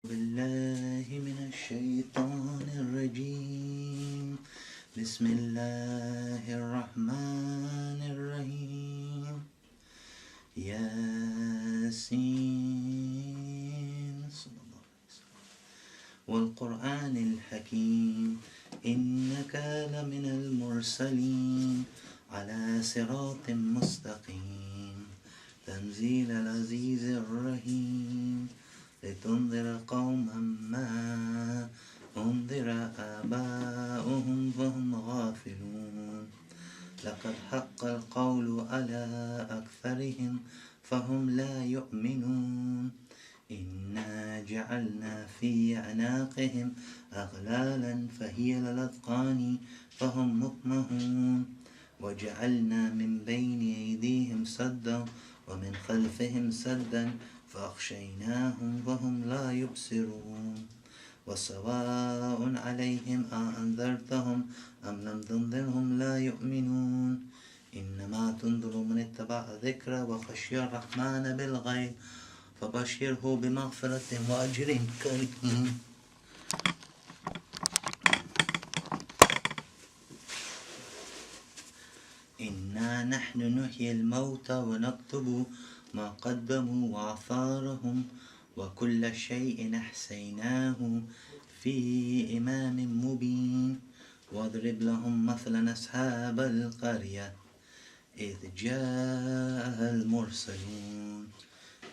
بالله من الشيطان الرجيم. بسم الله الرحمن الرحيم. ياسين صلى الله عليه وسلم والقرآن الحكيم إنك لمن المرسلين على صراط مستقيم تنزيل العزيز الرحيم لتنذر قوما ما أنذر آباؤهم فهم غافلون لقد حق القول على أكثرهم فهم لا يؤمنون إنا جعلنا في أعناقهم أغلالا فهي للأذقان فهم مقمحون وجعلنا من بين أيديهم سدا ومن خلفهم سدا فأغشيناهم فهم لا يبصرون وسواء عليهم أأنذرتهم أم لم تنذرهم لا يؤمنون إنما تنذر من اتبع الذكر وخشي الرحمن بالغيب فبشره بمغفرة وأجر كريم. إنا نحن نحيي الموتى ونكتب ما قدموا وآثارهم وكل شيء أحصيناه في إمام مبين واضرب لهم مثلا أصحاب القرية إذ جاءها المرسلون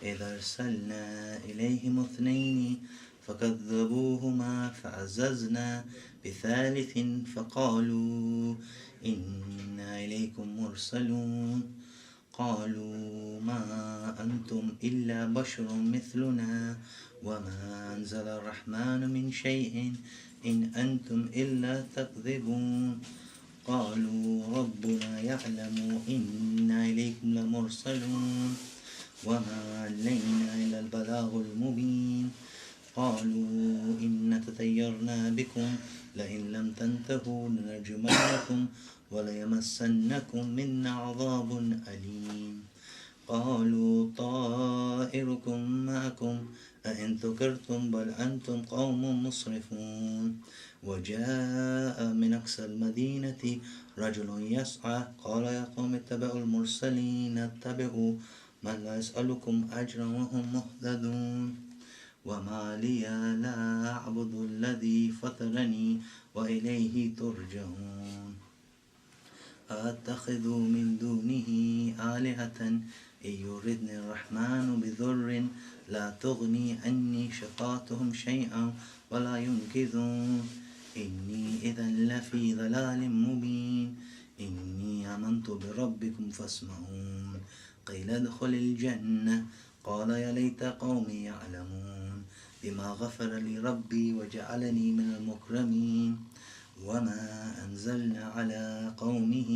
إذ أرسلنا إليهم اثنين فكذبوهما فعززنا بثالث فقالوا إنا إليكم مرسلون قالوا ما أنتم إلا بشر مثلنا وما أنزل الرحمن من شيء إن أنتم إلا تكذبون قالوا ربنا يعلم إنا إليكم لمرسلون وما علينا إلا البلاغ المبين قالوا إن تطيرنا بكم لئن لم تنتهوا لنرجمنكم وليمسنكم منا عذاب أليم قالوا طائركم معكم أئن ذكرتم بل أنتم قوم مسرفون وجاء من أقصى المدينة رجل يسعى قال يا قوم اتبعوا المرسلين اتبعوا من لا يسألكم أجرا وهم مهتدون وما لي لا أعبد الذي فطرني وإليه ترجعون أتخذ من دونه آلهة إن يردني الرحمن بضر لا تغني عني شفاعتهم شيئا ولا ينقذون إني إذا لفي ضلال مبين إني آمنت بربكم فاسمعون قيل ادخل الجنة قال يا ليت قومي يعلمون بما غفر لي ربي وجعلني من المكرمين وما أنزلنا على قومه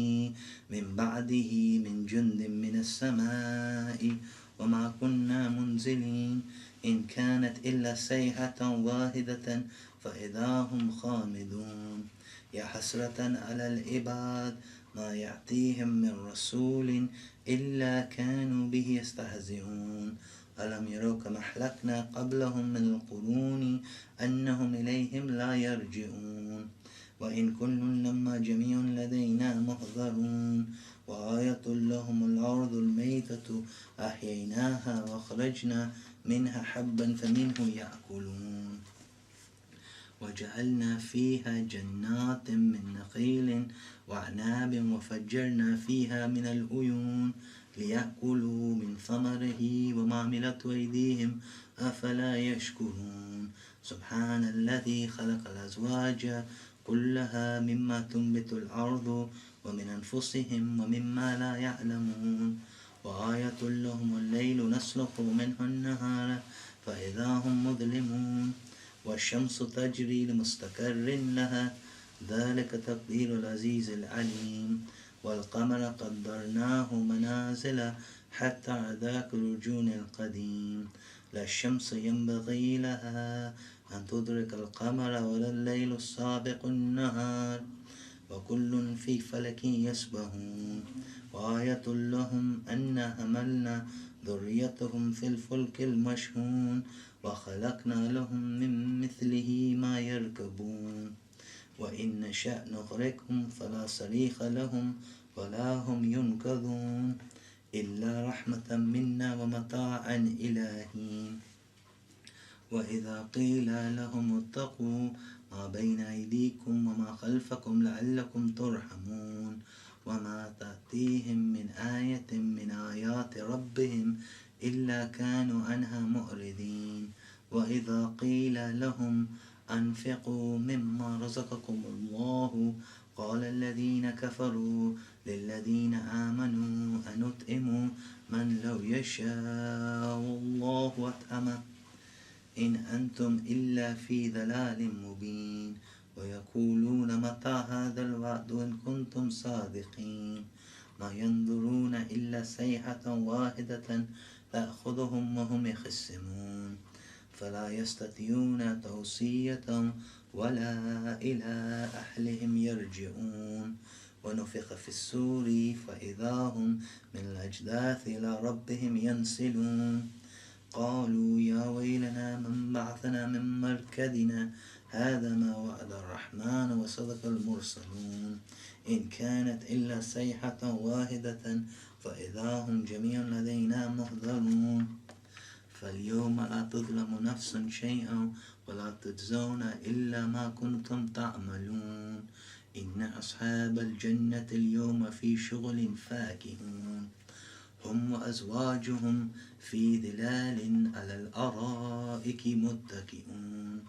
من بعده من جند من السماء وما كنا منزلين إن كانت إلا صيحة واحدة فإذا هم خامدون يا حسرة على العباد ما يأتيهم من رسول إلا كانوا به يستهزئون ألم يروا كما أهلكنا قبلهم من القرون أنهم إليهم لا يرجعون وإن كل لما جميع لدينا محضرون وآية لهم الأرض الميتة أحييناها وأخرجنا منها حبا فمنه يأكلون وجعلنا فيها جنات من نخيل وأعناب وفجرنا فيها من العيون ليأكلوا من ثمره وما عملت أيديهم أفلا يشكرون سبحان الذي خلق الأزواج كلها مما تنبت الأرض ومن أنفسهم ومما لا يعلمون وآية لهم الليل نسلخ منه النهار فإذا هم مظلمون والشمس تجري لمستقر لها ذلك تقدير العزيز العليم والقمر قدرناه منازل حتى عدا كالرجون القديم لا الشمس ينبغي لها أن تدرك القمر ولا الليل السابق النهار وكل في فلك يسبحون وآية لهم أن حملنا ذريتهم في الفلك المشحون وخلقنا لهم من مثله ما يركبون وإن نشأ نغرقهم فلا صريخ لهم ولا هم ينقذون إلا رحمة منا ومتاعا إلى حين وإذا قيل لهم اتقوا ما بين أيديكم وما خلفكم لعلكم ترحمون وما تأتيهم من آية من آيات ربهم إلا كانوا عنها معرضين وإذا قيل لهم أنفقوا مما رزقكم الله قال الذين كفروا للذين آمنوا أنطعم من لو يشاء الله أطعمه إن أنتم إلا في ضلال مبين ويقولون متى هذا الوعد إن كنتم صادقين ما ينظرون إلا صيحة واحدة تأخذهم وهم يخصمون فلا يستطيعون توصية ولا إلى أهلهم يرجعون ونفخ في السور فإذا هم من الأجداث إلى ربهم ينسلون قالوا يا ويلنا من بعثنا من مركدنا هذا ما وعد الرحمن وصدق المرسلون إن كانت إلا صيحة واحدة فإذا هم جميع لدينا محضرون فاليوم لا تظلم نفس شيئا ولا تجزون إلا ما كنتم تعملون إن أصحاب الجنة اليوم في شغل فاكهون هم وأزواجهم في ظلال على الأرائك متكئون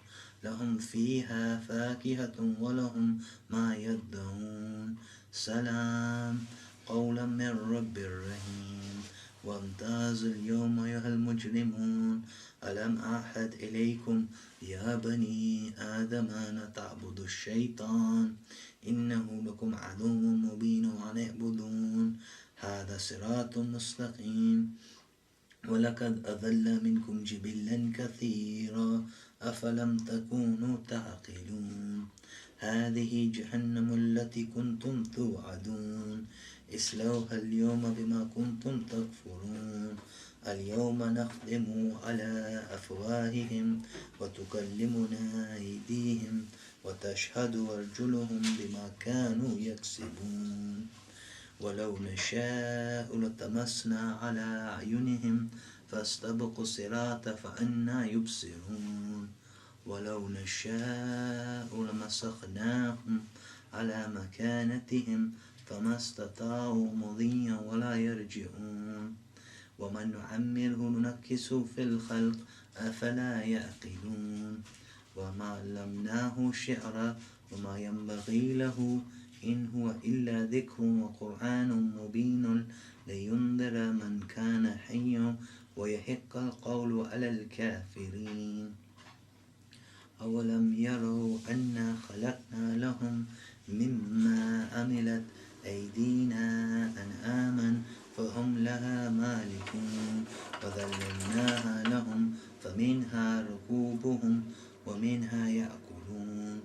لهم فيها فاكهة ولهم ما يدعون سلام قولا من رب رحيم وامتازوا اليوم أيها المجرمون ألم أعهد إليكم يا بني آدم أن تعبدوا الشيطان إنه لكم عدو مبين وأن اعبدون هذا صراط مستقيم ولقد أضل منكم جبلا كثيرا أفلم تكونوا تعقلون هذه جهنم التي كنتم توعدون اصلوها اليوم بما كنتم تكفرون اليوم نختم على أفواههم وتكلمنا أيديهم وتشهد أرجلهم بما كانوا يكسبون ولو نشاء لطمسنا على أعينهم فاستبقوا الصراط فأنى يبصرون ولو نشاء لمسخناهم على مكانتهم فما استطاعوا مضيا ولا يرجعون ومن نعمره ننكس في الخلق أفلا يعقلون وما علمناه شعرا وما ينبغي له إن هو إلا ذكر وقرآن مبين لينذر من كان حيا ويحق القول على الكافرين أولم يروا أنا خلقنا لهم مما عملت أيدينا أنعاما فهم لها مالكون وذللناها لهم فمنها ركوبهم ومنها يأكلون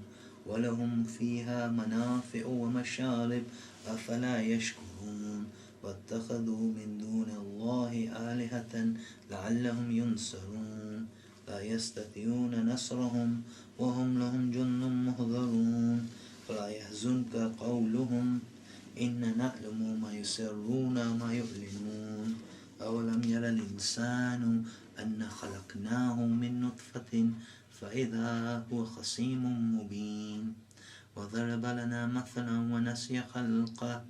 ولهم فيها منافع ومشارب أفلا يشكرون واتخذوا من دون الله آلهة لعلهم ينصرون لا يستطيعون نصرهم وهم لهم جند محضرون فلا يحزنك قولهم إن نعلم ما يسرون وما يعلنون أولم ير الإنسان أن خلقناه من نطفة فإذا هو خصيم مبين وضرب لنا مثلا ونسي خلقه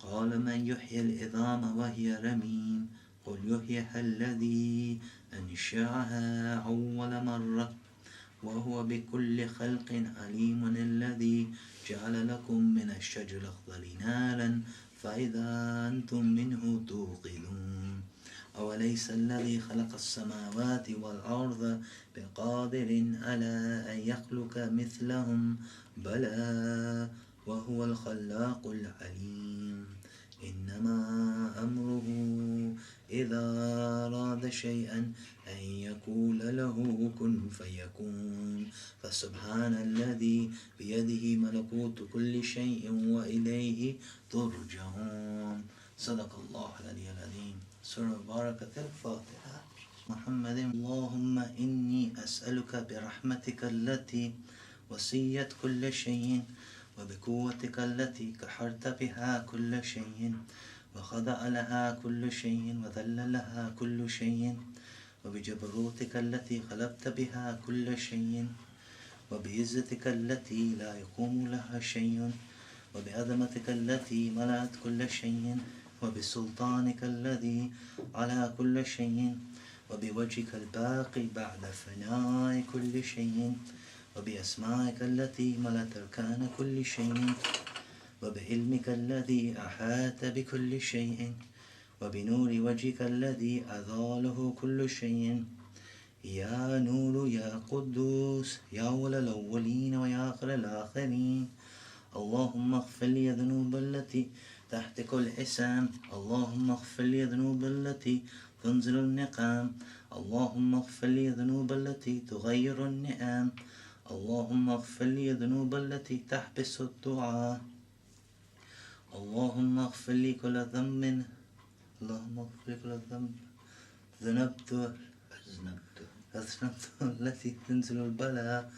قال من يحيي العظام وهي رميم قل يحييها الذي أنشأها أول مرة وهو بكل خلق عليم الذي جعل لكم من الشجر الأخضر نارا فإذا أنتم منه توقدون أوليس الذي خلق السماوات والأرض بقادر على أن يخلق مثلهم بلى وهو الخلاق العليم إنما أمره إذا أراد شيئا أن يقول له كن فيكون فسبحان الذي بيده ملكوت كل شيء وإليه ترجعون صدق الله العلي العظيم سورة بركة الفاتحة. محمد. اللهم إني أسألك برحمتك التي وسيت كل شيء وبقوتك التي كحرت بها كل شيء وخضع لها كل شيء وذل لها كل شيء وبجبروتك التي خلقت بها كل شيء وبعزتك التي لا يقوم لها شيء وبعظمتك التي ملأت كل شيء وبسلطانك الذي على كل شيء وبوجهك الباقي بعد فناء كل شيء وبأسمائك التي ملأت أركان كل شيء وبعلمك الذي أحاط بكل شيء وبنور وجهك الذي أضاله كل شيء يا نور يا قدوس يا أول الأولين ويا آخر الآخرين. اللهم اغفر لي ذنوب التي تحت كل اسم. اللهم اغفر لي ذنوب التي تنزل النقم. اللهم اغفر لي ذنوب التي تغير النعم. اللهم اغفر لي ذنوب التي تحبس الدعاء. اللهم اغفر لي كل ذنب. اللهم اغفر لي كل ذنب ذنبته التي تنزل البلاء.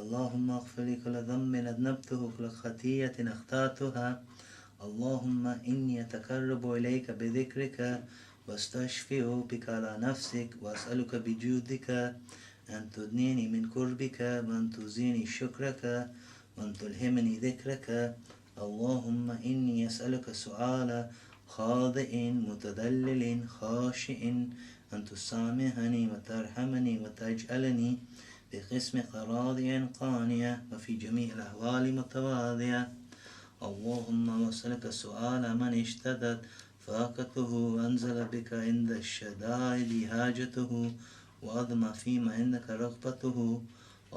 اللهم اغفر لي كل ذنب أذنبته كل خطيئة أخطأتها. اللهم إني أتقرب إليك بذكرك واستشفئ بك على نفسك وأسألك بجودك أن تدنيني من قربك وأن تزيني شكرك وأن تلهمني ذكرك. اللهم إني أسألك سؤال خاضع متذلل خاشع أن تسامحني وترحمني وتجعلني بقسمك راضيا قانيا وفي جميع الأحوال متواضعا. اللهم واسألك سؤال من اشتدت فاقته وأنزل بك عند الشدائد حاجته وأضم فيما عندك رغبته.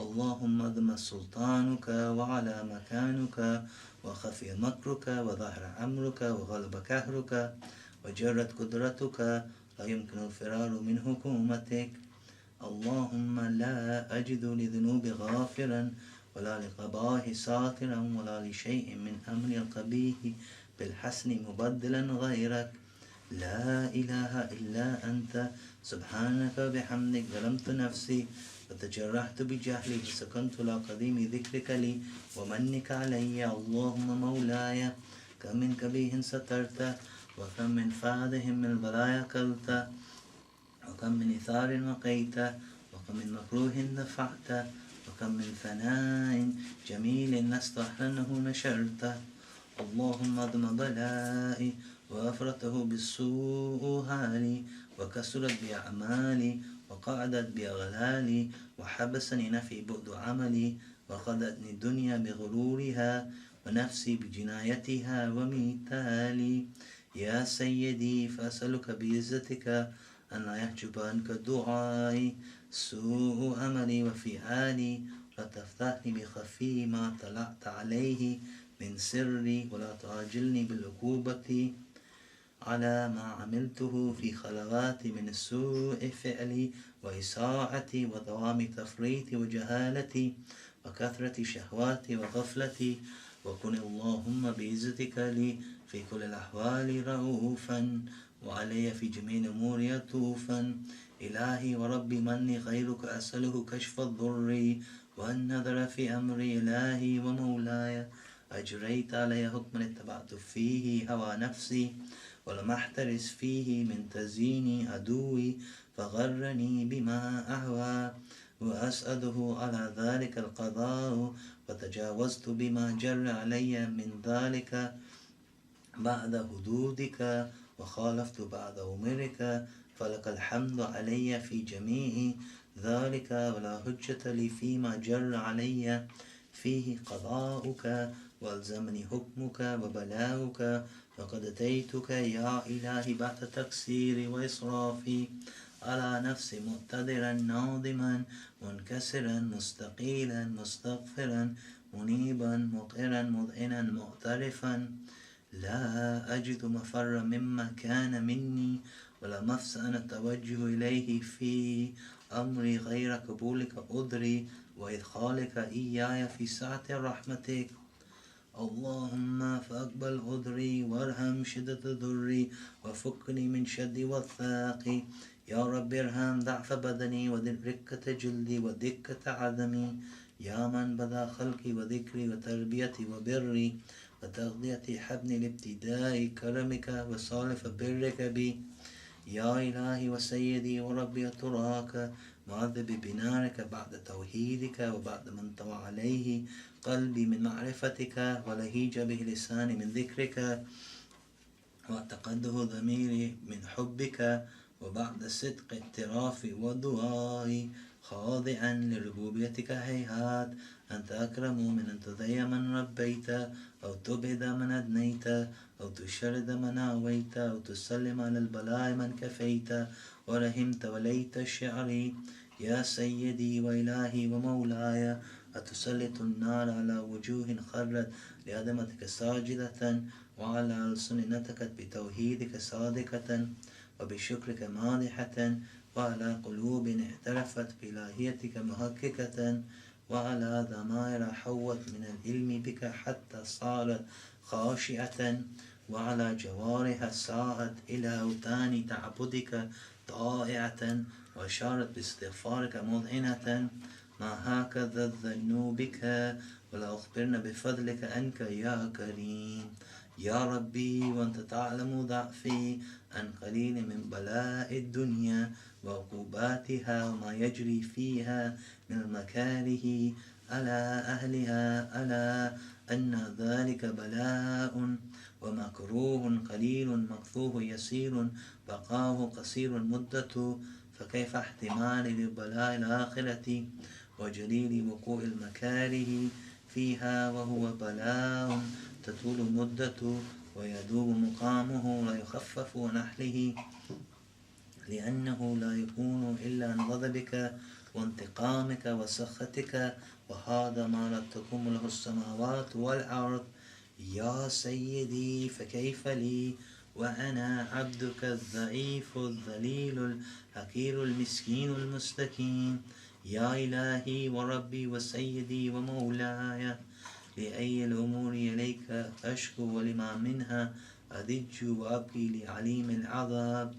اللهم أضم سلطانك وعلى مكانك وخفي مكرك وظهر أمرك وغلب كهرك وجرت قدرتك لا يمكن الفرار من حكومتك. اللهم لا أجد لذنوب غافرا ولا لقبائح ساترا ولا لشيء من أمر القبيح بالحسن مبدلا غيرك. لا إله إلا أنت سبحانك بحمدك ظلمت نفسي وتجرحت بجهلي وسكنت إلى قديم ذكرك لي ومنك علي. اللهم مولاي كم من كبيه سترته وكم من فاده من البلايا كلته وكم من إثار وقيته وكم من مكروه دفعته وكم من ثناء جميل نستحلنه نشرته. اللهم اضم بلائي وأفرته بالسوء هالي وكسرت بأعمالي وقعدت بأغلالي وحبسني نفي بعد عملي وخدتني الدنيا بغرورها ونفسي بجنايتها وميتالي. يا سيدي فأسألك بعزتك أن لا يحجب عنك دعائي سوء أملي وفي حالي لا تفتحني بخفي ما طلعت عليه من سري ولا تعاجلني بالعقوبة على ما عملته في خلواتي من سوء فعلي وإساءتي ودوام تفريطي وجهالتي وكثرة شهواتي وغفلتي. وكن اللهم بعزتك لي في كل الأحوال رؤوفا وعلي في جميع الأمور يطوفا. إلهي وربي من غيرك أسأله كشف الضر والنظر في أمري. إلهي ومولاي أجريت علي حكما اتبعت فيه هوى نفسي ولم أحترس فيه من تزيين عدوي فغرني بما أهوى وأسأله على ذلك القضاء وتجاوزت بما جر علي من ذلك بعد حدودك وخالفت بعد أمرك فلك الحمد علي في جميع ذلك ولا حجة لي فيما جر علي فيه قضاؤك والزمني حكمك وبلاؤك. فقد أتيتك يا إلهي بعد تقصيري وإسرافي على نفسي مقتدرا ناظما منكسرا مستقيلا مستغفرا منيبا مطئرا مذعنا معترفا لا أجد مفر مما كان مني ولا مفسأ التوجه إليه في أمري غير قبولك أدري وإدخالك إياي في سعة رحمتك. اللهم فأقبل عذري وارحم شدة ضري وفكني من شد وثاقي. يا رب ارحم ضعف بدني ورقة جلدي ودقة عظمي. يا من بدا خلقي وذكري وتربيتي وبري وتغذيتي حبني لابتداء كرمك وصالف برك بي. يا إلهي وسيدي وربي تراك معذب بنارك بعد توحيدك وبعد من طوى عليه قلبي من معرفتك ولهيج به لساني من ذكرك واعتقده ضميري من حبك وبعد صدق اعترافي ودعائي خاضعا لربوبيتك. هيهات أنت أكرم من أن تذي من ربيت أو تبعد من أدنيت أو تشرد من آويت أو تسلم على البلاء من كفيت ورحمت وليت شعري. يا سيدي وإلهي ومولاي أتسلط النار على وجوه خرت لعظمتك ساجدة وعلى ألسن نطقت بتوحيدك صادقة وبشكرك مادحة وعلى قلوب اعترفت بإلهيتك محققة وعلى ضمائر حوت من العلم بك حتى صارت خاشعة وعلى جوارح ساءت إلى أوتان تعبدك طائعة وشارت باستغفارك مذعنة. ما هكذا الظن بك ولا أخبرنا بفضلك أنك يا كريم. يا ربي وأنت تعلم ضعفي عن قليل من بلاء الدنيا وعقوباتها وما يجري فيها من المكاره على أهلها، ألا أن ذلك بلاء ومكروه قليل مكفوه يسير بقاه قصير مدة، فكيف احتمال لبلاء الآخرة وجليل وقوع المكاره فيها وهو بلاء تطول مدة ويدوب مقامه لا يخفف عن أهله، لأنه لا يكون إلا عن غضبك وانتقامك وسخطك، وهذا ما لا تقوم له السماوات والأرض. يا سيدي فكيف لي وأنا عبدك الضعيف الذليل الحقير المسكين المستكين. يا إلهي وربي وسيدي ومولاي لأي الأمور إليك أشكو ولما منها أضج وأبكي لعليم العذاب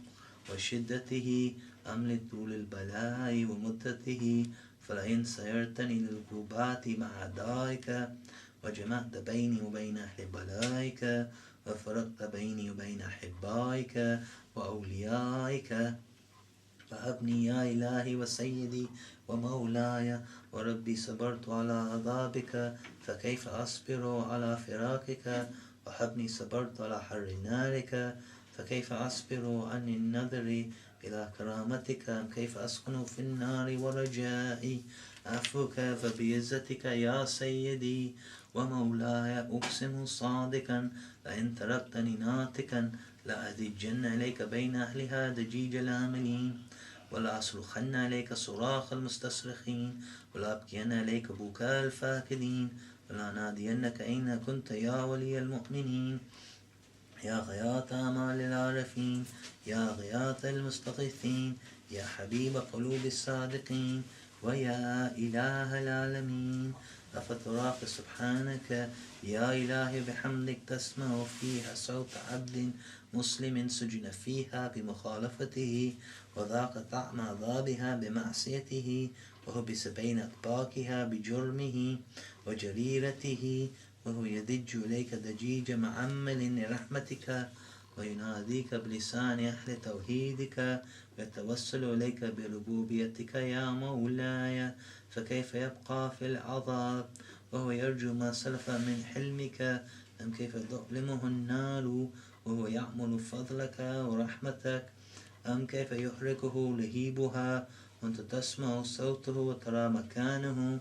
وشدته أم لطول البلاء ومدته، فلئن سيرتني للعقوبات مع أعدائك وجمعت بيني وبين أهل بلائك وفرقت بيني وبين أحبائك وأوليائك، فهبني يا إلهي وسيدي ومولاي وربي. صبرت على عذابك فكيف أصبر على فراقك، وهبني صبرت على حر نارك فكيف أصبر عن النظر إلى كرامتك. كيف أسكن في النار ورجائي عفوك، فبعزتك يا سيدي ومولاي أقسم صادقا لئن تركتني ناطقا لأهدجن إليك بين أهلها دجيج الآملين، ولا أصرخن إليك صراخ المستصرخين، ولا أبكين إليك بكاء الفاقدين، ولا نادينك أين كنت يا ولي المؤمنين. يا غياث آمال العارفين، يا غياث المستغيثين، يا حبيب قلوب الصادقين، ويا إله العالمين. أفتراك سبحانك يا إلهي بحمدك تسمع فيها صوت عبد مسلم سجن فيها بمخالفته وذاق طعم عذابها بمعصيته وهبس بين أطباقها بجرمه وجريرته، وهو يدج إليك دجيج معمل لرحمتك ويناديك بلسان أهل توحيدك ويتوسل إليك بربوبيتك يا مولاي، فكيف يبقى في العذاب وهو يرجو ما سلف من حلمك؟ أم كيف تؤلمه النار وهو يعمل فضلك ورحمتك؟ أم كيف يحرقه لهيبها وأنت تسمع صوته وترى مكانه؟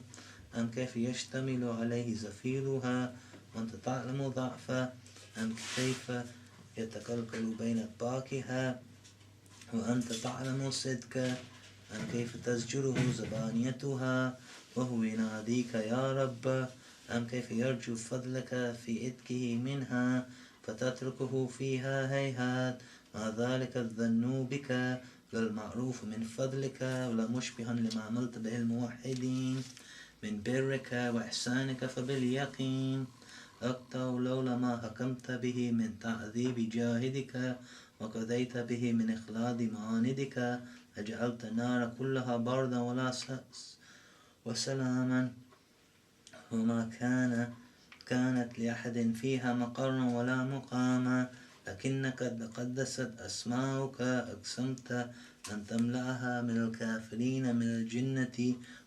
أم كيف يشتمل عليه زفيرها وأنت تعلم ضعفه؟ أم كيف يتقلقل بين أطباقها وأنت تعلم صدقه؟ أم كيف تزجره زبانيتها وهو يناديك يا رب؟ أم كيف يرجو فضلك في إتكه منها فتتركه فيها؟ هيهات ما ذلك الظن بك للمعروف من فضلك ولا مشبها لما عملت به الموحدين من برك وإحسانك، فباليقين أقطع لولا ما حكمت به من تعذيب جاهدك وقضيت به من إخلاد معاندك، فجعلت النار كلها بردا ولا وسلاما، وما كانت لأحد فيها مقرا ولا مقاما، لكنك تقدست أسماؤك أقسمت أن تملأها من الكافرين من الجنة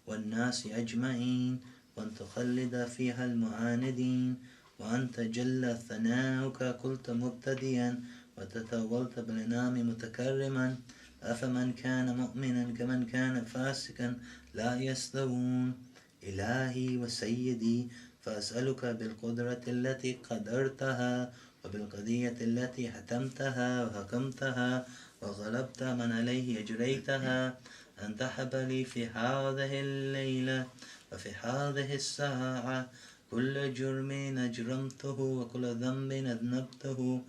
والناس أجمعين، وأن تخلد فيها المعاندين، وأنت جل ثناؤك قلت مبتديا وتتولت بالإنعام متكرما، أفمن كان مؤمنا كمن كان فاسقا لا يستوون. إلهي وسيدي، فأسألك بالقدرة التي قدرتها وبالقضية التي حتمتها وحكمتها وغلبت من عليه أجريتها، أن تحب لي في هذه الليلة وفي هذه الساعة كل جرم أجرمته وكل ذنب أذنبته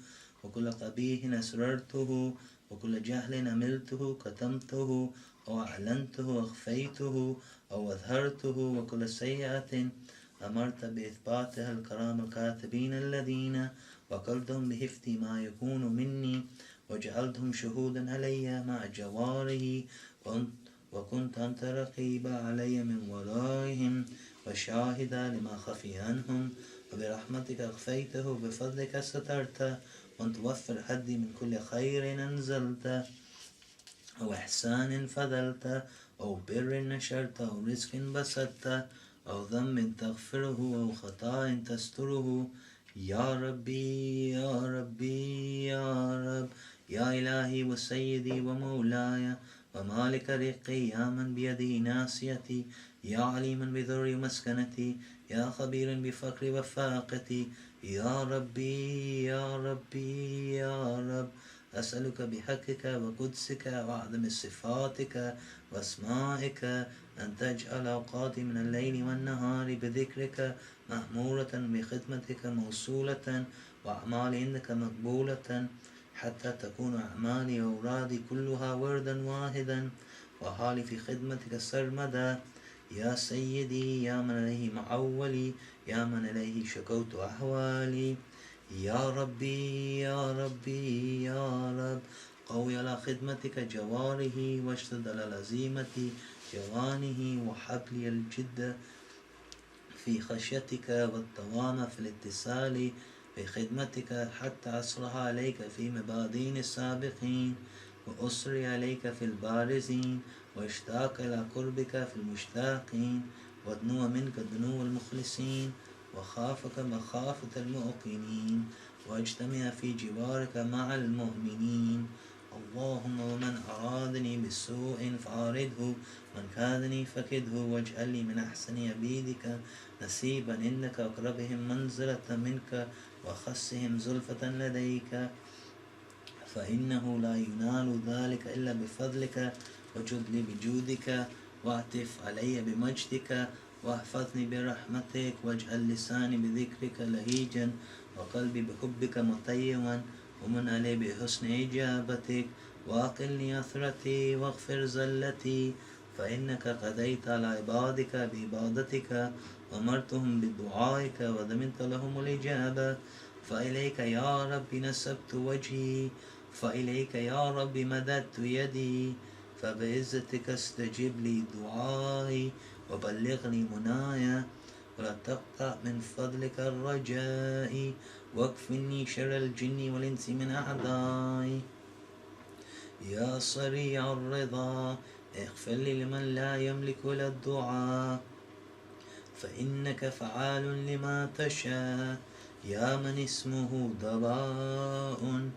وكل قبيح أسررته وكل جهل عملته كتمته أو أعلنته أخفيته أو أظهرته وكل سيئة أمرت بإثباتها الكرام الكاتبين الذين وكلتهم بحفظ ما يكون مني وجعلتهم شهودا علي مع جواره، وكنت أنت رقيب علي من ورائهم وشاهدا لما خفي عنهم، وبرحمتك أخفيته بفضلك سترت، وأن توفر حدي من كل خير أنزلت أو إحسان فذلت أو بر نشرت أو رزق بسطت أو ذنب تغفره أو خطاء تستره، يا ربي يا ربي يا رب، يا إلهي وسيدي ومولاي ومالك رقي، يا من بيده ناصيتي، يا عليما بذر مسكنتي، يا خبيرا بفقر وفاقتي، يا ربي يا ربي يا رب، أسألك بحقك وقدسك وأعظم صفاتك وأسمائك أن تجعل أوقاتي من الليل والنهار بذكرك مأمورة بخدمتك موصولة، وأعمالي عندك مقبولة، حتى تكون أعمالي وأورادي كلها وردا واحدا، وحالي في خدمتك سرمدا. يا سيدي، يا من عليه معولي، يا من عليه شكوت أحوالي، يا ربي يا ربي يا رب، قوي على خدمتك جواره واشتد على العزيمة جوانه، وحبلي الجد في خشيتك والدوام في الاتصال بخدمتك، حتى أصرح عليك في مبادين السابقين وأسري عليك في البارزين، واشتاق إلى قربك في المشتاقين، وادنو منك دنو المخلصين، وخافك مخافة المؤقنين، واجتمع في جوارك مع المؤمنين. اللهم ومن أرادني بالسوء فعارضه، من كادني فكده، واجعل لي من أحسن عبيدك نصيبا إنك أقربهم منزلة منك وأخصهم زلفة لديك، فإنه لا ينال ذلك إلا بفضلك، وجد لي بجودك، واعطف علي بمجدك، واحفظني برحمتك، واجعل لساني بذكرك لهيجا، وقلبي بحبك مطيما، ومن علي بحسن إجابتك، وأقلني أثرتي واغفر زلتي، فإنك قضيت على عبادك بعبادتك، وأمرتهم بدعائك وضمنت لهم الإجابة، فإليك يا رب نسبت وجهي، فإليك يا رب مددت يدي، فبعزتك استجب لي دعائي وبلغني منايا، ولا تقطع من فضلك الرجاء، واكفني شر الجن والإنس من أعدائي. يا سريع الرضا، اغفر لي لمن لا يملك إلا الدعاء، فإنك فعال لما تشاء، يا من اسمه دواء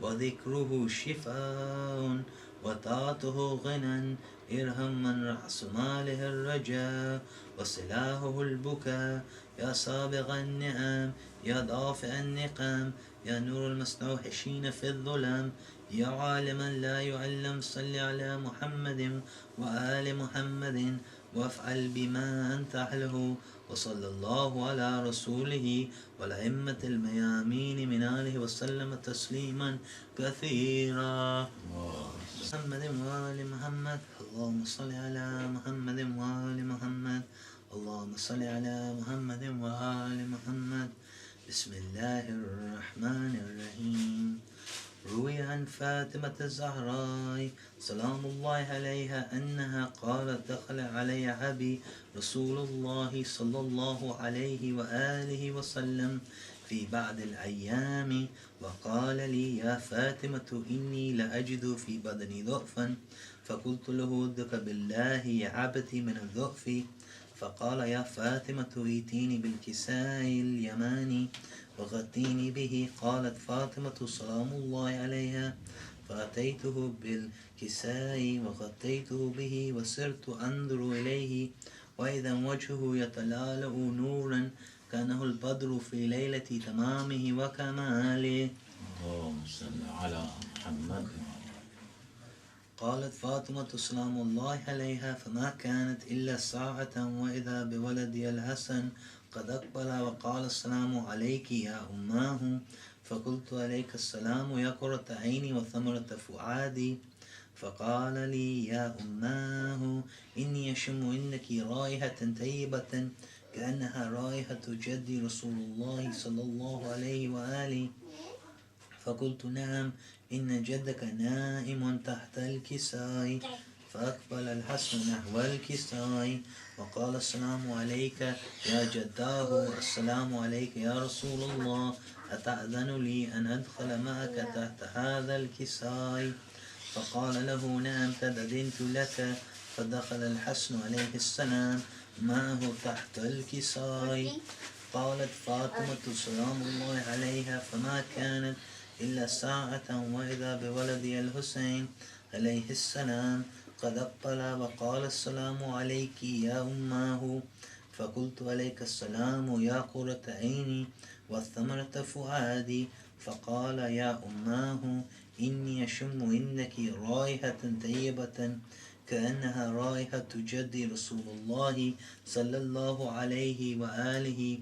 وذكره شفاء وطاعته غنى، ارحم من رأس ماله الرجاء وسلاحه البكاء، يا سابغ النعم، يا دافع النقم، يا نور المستوحشين في الظلم، يا عالما لا يعلم، صل على محمد وآل محمد وافعل بما أنت أهله، وصلى الله على رسوله والأئمة الميامين من آله وسلم تسليما كثيرا. محمد وآل محمد، اللهم صل على محمد وآل محمد، اللهم صل على محمد وآل محمد. بسم الله الرحمن الرحيم. روي عن فاطمة الزهراء سلام الله عليها أنها قالت دخل علي أبي رسول الله صلى الله عليه وآله وسلم في بعض الأيام وقال لي يا فاطمة إني لأجد في بدني ضعفا فقلت له ادك بالله يا عبدي من الضعف فقال يا فاطمة ائتيني بالكساء اليماني وغطيني به قالت فاطمة سلام الله عليها فأتيته بالكساء وغطيته به وسرت أنظر إليه وإذا وجهه يتلألأ نورا كأنه البدر في ليلة تمامه وكماله. اللهم صل على محمد. قالت فاطمة سلام الله عليها فما كانت إلا ساعة وإذا بولدي الحسن قد أقبل وقال السلام عليك يا أماه فقلت عليك السلام يا قرة عيني وثمرة فؤادي فقال لي يا أماه إني أشم إنك رائحة طيبة كأنها رائحة جدي رسول الله صلى الله عليه وآله فقلت نعم إن جدك نائم تحت الكساء فأقبل الحسن نحو الكساء وقال السلام عليك يا جداه السلام عليك يا رسول الله أتأذن لي أن أدخل معك تحت هذا الكساء فقال له نعم قد أذنت لك فدخل الحسن عليه السلام معه تحت الكساء. قالت فاطمة سلام الله عليها فما كانت إلا ساعة وإذا بولدي الحسين عليه السلام قد أقبل وقال السلام عليك يا أماه فقلت عليك السلام يا قرة عيني والثمرة فؤادي فقال يا أماه إني أشم إنك رائحة طيبة كأنها رائحة جدي رسول الله صلى الله عليه وآله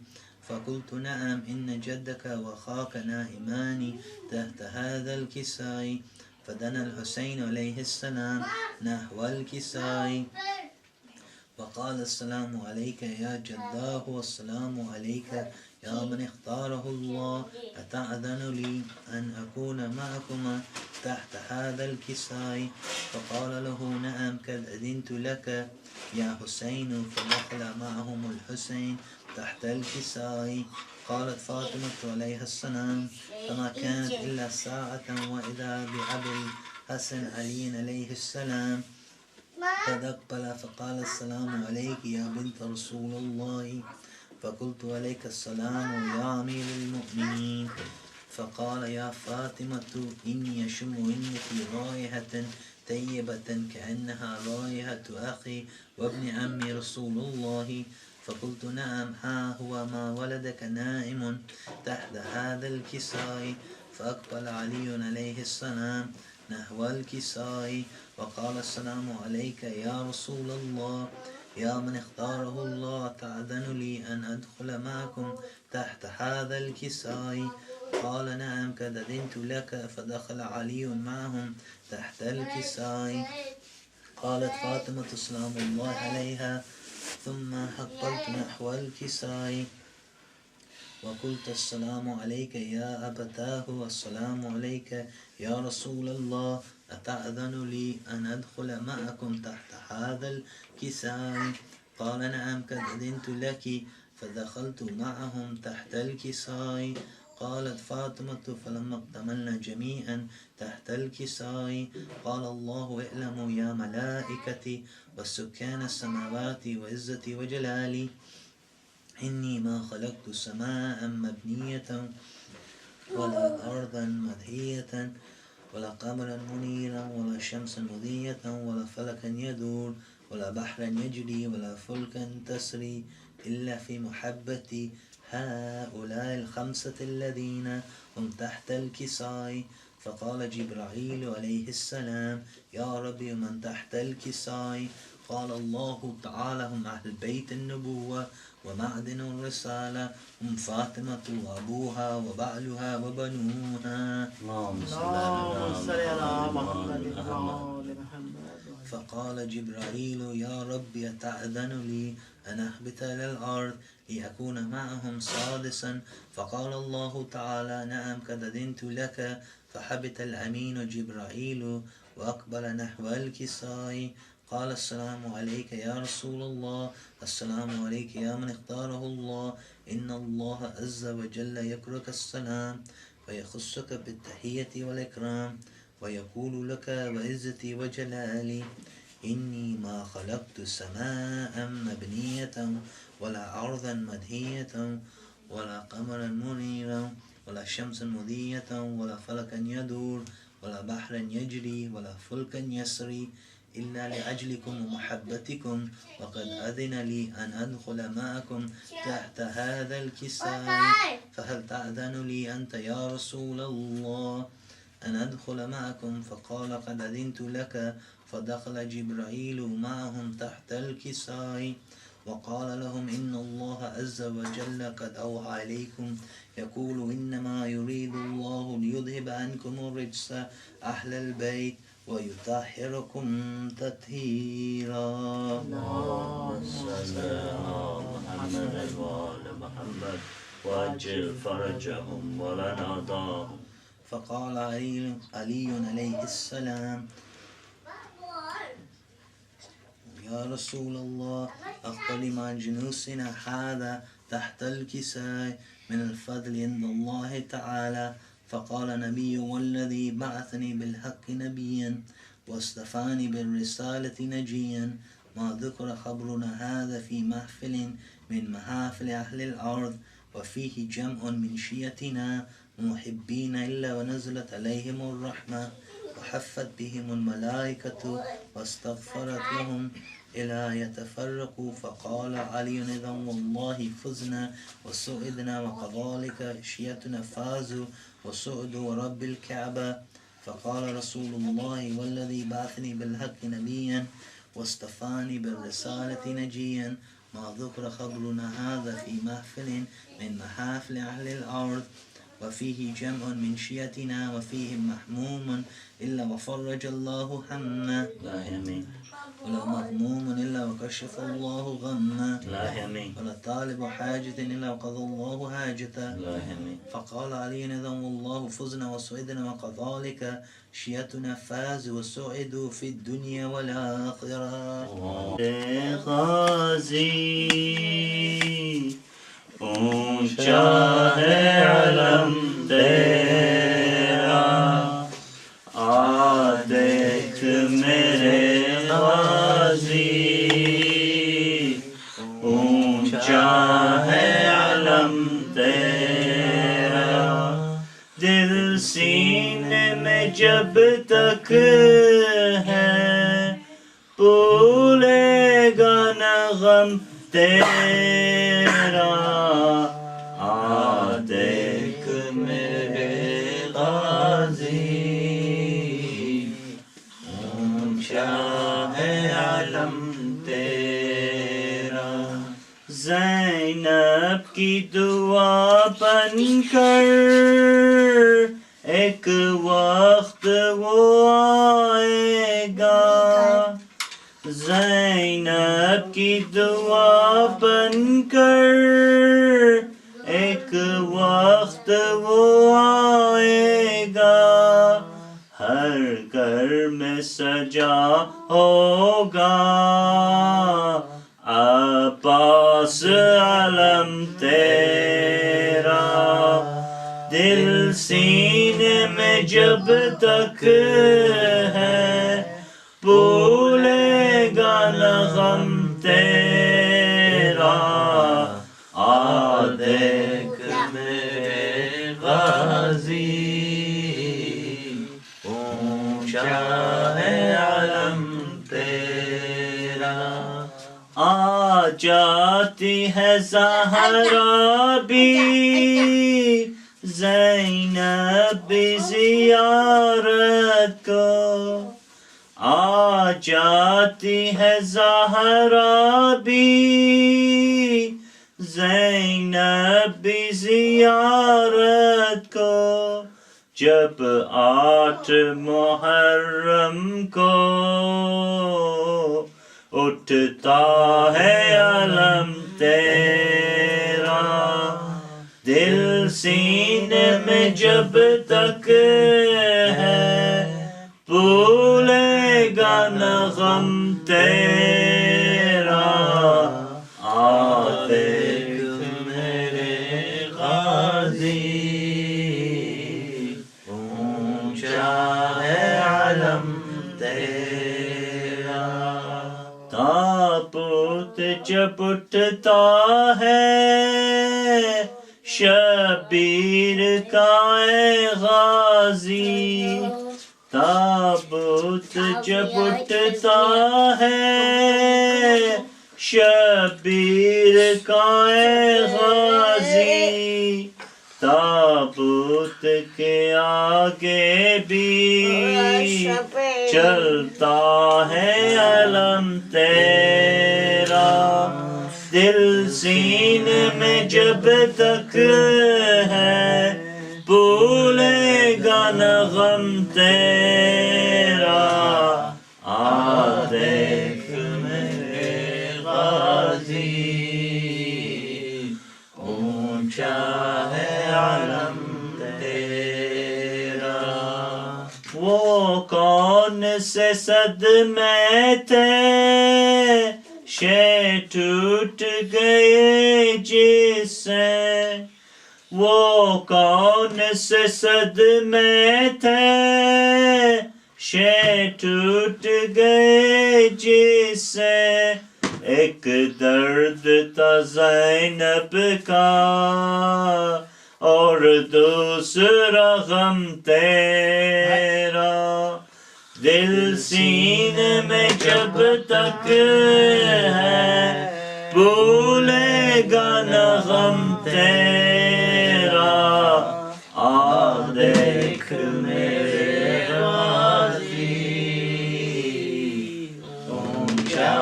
فقلت نعم إن جدك وأخاك نائمان تحت هذا الكساء فدنا الحسين عليه السلام نحو الكساء وقال السلام عليك يا جداه والسلام عليك يا من اختاره الله أتأذن لي أن أكون معكما تحت هذا الكساء فقال له نعم قد أذنت لك يا حسين فدخل معهم الحسين تحت الكساء. قالت فاطمة عليها السلام فما كانت إلا ساعة وإذا بأبي الحسن علي عليه السلام قد أقبل فقال السلام عليك يا بنت رسول الله فقلت عليك السلام يا أمير المؤمنين فقال يا فاطمة إني أشم إنك رائحة طيبة كأنها رائحة أخي وابن عمي رسول الله فقلت نعم ها هو ما ولدك نائم تحت هذا الكساء فأقبل علي عليه السلام نحو الكساء وقال السلام عليك يا رسول الله يا من اختاره الله تأذن لي أن أدخل معكم تحت هذا الكساء قال نعم قد أذنت لك فدخل علي معهم تحت الكساء. قالت فاطمة سلام الله عليها ثم أقبلت نحو الكساء وقلت السلام عليك يا أبتاه والسلام عليك يا رسول الله أتأذن لي أن أدخل معكم تحت هذا الكساء قال نعم قد أذنت لك فدخلت معهم تحت الكساء. قالت فاطمة فلما اكتملنا جميعا تحت الكساء قال الله اعلموا يا ملائكتي والسكان السماوات وعزتي وجلالي إني ما خلقت سماء مبنية ولا أرضا مدهية ولا قمرا منيرا ولا شمسا مضية ولا فلكا يدور ولا بحرا يجري ولا فلكا تسري إلا في محبة هؤلاء الخمسة الذين هم تحت الكساء. فقال جبرائيل عليه السلام يا ربي من تحت الكساء قال الله تعالى هم أهل بيت النبوة ومعدن الرسالة هم فاطمة وأبوها وبعلها وبنوها. اللهم صل على محمد. فقال جبرائيل يا رب أتأذن لي أن أهبط إلى الأرض لأكون معهم سادسا فقال الله تعالى نعم قد أذنت لك فحبط الأمين جبرائيل وأقبل نحو الكساء قال السلام عليك يا رسول الله السلام عليك يا من اختاره الله إن الله عز وجل يكرك السلام ويخصك بالتحية والإكرام ويقول لك وعزتي وجلالي إني ما خلقت سماء مبنية ولا أرضا مدهية ولا قمرا منيرا ولا شمسا مضية ولا فلكا يدور ولا بحرا يجري ولا فلكا يسري إلا لأجلكم ومحبتكم وقد أذن لي أن أدخل معكم تحت هذا الكساء فهل تأذن لي أنت يا رسول الله أن أدخل معكم فقال قد أذنت لك فدخل جبرائيل معهم تحت الكساء وقال لهم إن الله عز وجل قد أوحى إليكم يقول إنما يريد الله ليذهب عنكم الرجس أهل البيت ويطهركم تطهيرا. اللهم صل على محمد وآل محمد وأجل فرجهم ولناداهم. فقال علي عليه السلام يا رسول الله أخبرني مع جلوسنا هذا تحت الكساء من الفضل عند الله تعالى. فقال نبي والذي بعثني بالحق نبيا واصطفاني بالرسالة نجيا ما ذكر خبرنا هذا في محفل من محافل أهل الأرض وفيه جمع من شيتنا محبين إلا ونزلت عليهم الرحمة وحفت بهم الملائكة واستغفرت لهم إلى يتفرقوا. فقال علي إذا والله فزنا وسعدنا وكذلك شيتنا فازوا وسعدوا ورب الكعبة. فقال رسول الله والذي بعثني بالحق نبيا واصطفاني بالرسالة نجيا ما ذكر خبرنا هذا في محفل من محافل أهل الأرض وفيه جمع من شيتنا وفيهم محموم إلا وفرج الله همه لا يمين ولا مغموم إلا وكشف الله غمه لا يمين ولا طالب حاجة إلا وقضى الله حاجته. لا يمين. فقال علي إذا والله فزنا وسعدنا وكذلك شيتنا فاز وسعدوا في الدنيا والآخرة. غازی اونچا ہے علم تیرا آ دیکھ میرے غازی اونچا ہے علم تیرا دل سینے میں جب تک ہے بھولے گا نہ غم تیرا آ دیکھ میرے غازی اونچا ہے علم تیرا زینب کی دعا بن کر ایک وقت وہ آئے گا زینب کی دعا بن کر ایک وقت وہ آئے گا ہر گھر میں سجا ہوگا عباس علم تیرا دل سینے میں جب تک ہے بھولے گا نہ غم تیرا آ دیکھ میرے غازی اونچا ہے علم تیرا آ جاتی ہے زہرا بھی زینب بھی زیارت کو آ جاتی ہے زہرا بھی زینب بھی زیارت کو جب 8 محرم کو اٹھتا ہے علم تیرا دل سینے میں میں جب تک ہے بھولے گا نہ غم تیرا آ دیکھ میرے غازی اونچا ہے علم تیرا تابوت جب اٹھتا ہے شبیر کا اے غازی تابوت جب اٹھتا ہے شبیر کا اے غازی تابوت کے آگے بھی چلتا ہے علم تیرا دل سینے میں جب تک ہے بھولے گا نہ غم تیرا آ دیکھ میرے غازی اونچا ہے علم تیرا وہ کون سے صدمے تھے شے ٹوٹ گئے جس سے وہ کون سے صدمے تھے شے ٹوٹ گئے جس سے ایک درد تھا زینب کا اور دوسرا غم تیرا دل سینے میں جب تک ہے بھولے گا نہ غم تیرا آ دیکھ میرے غازی اونچا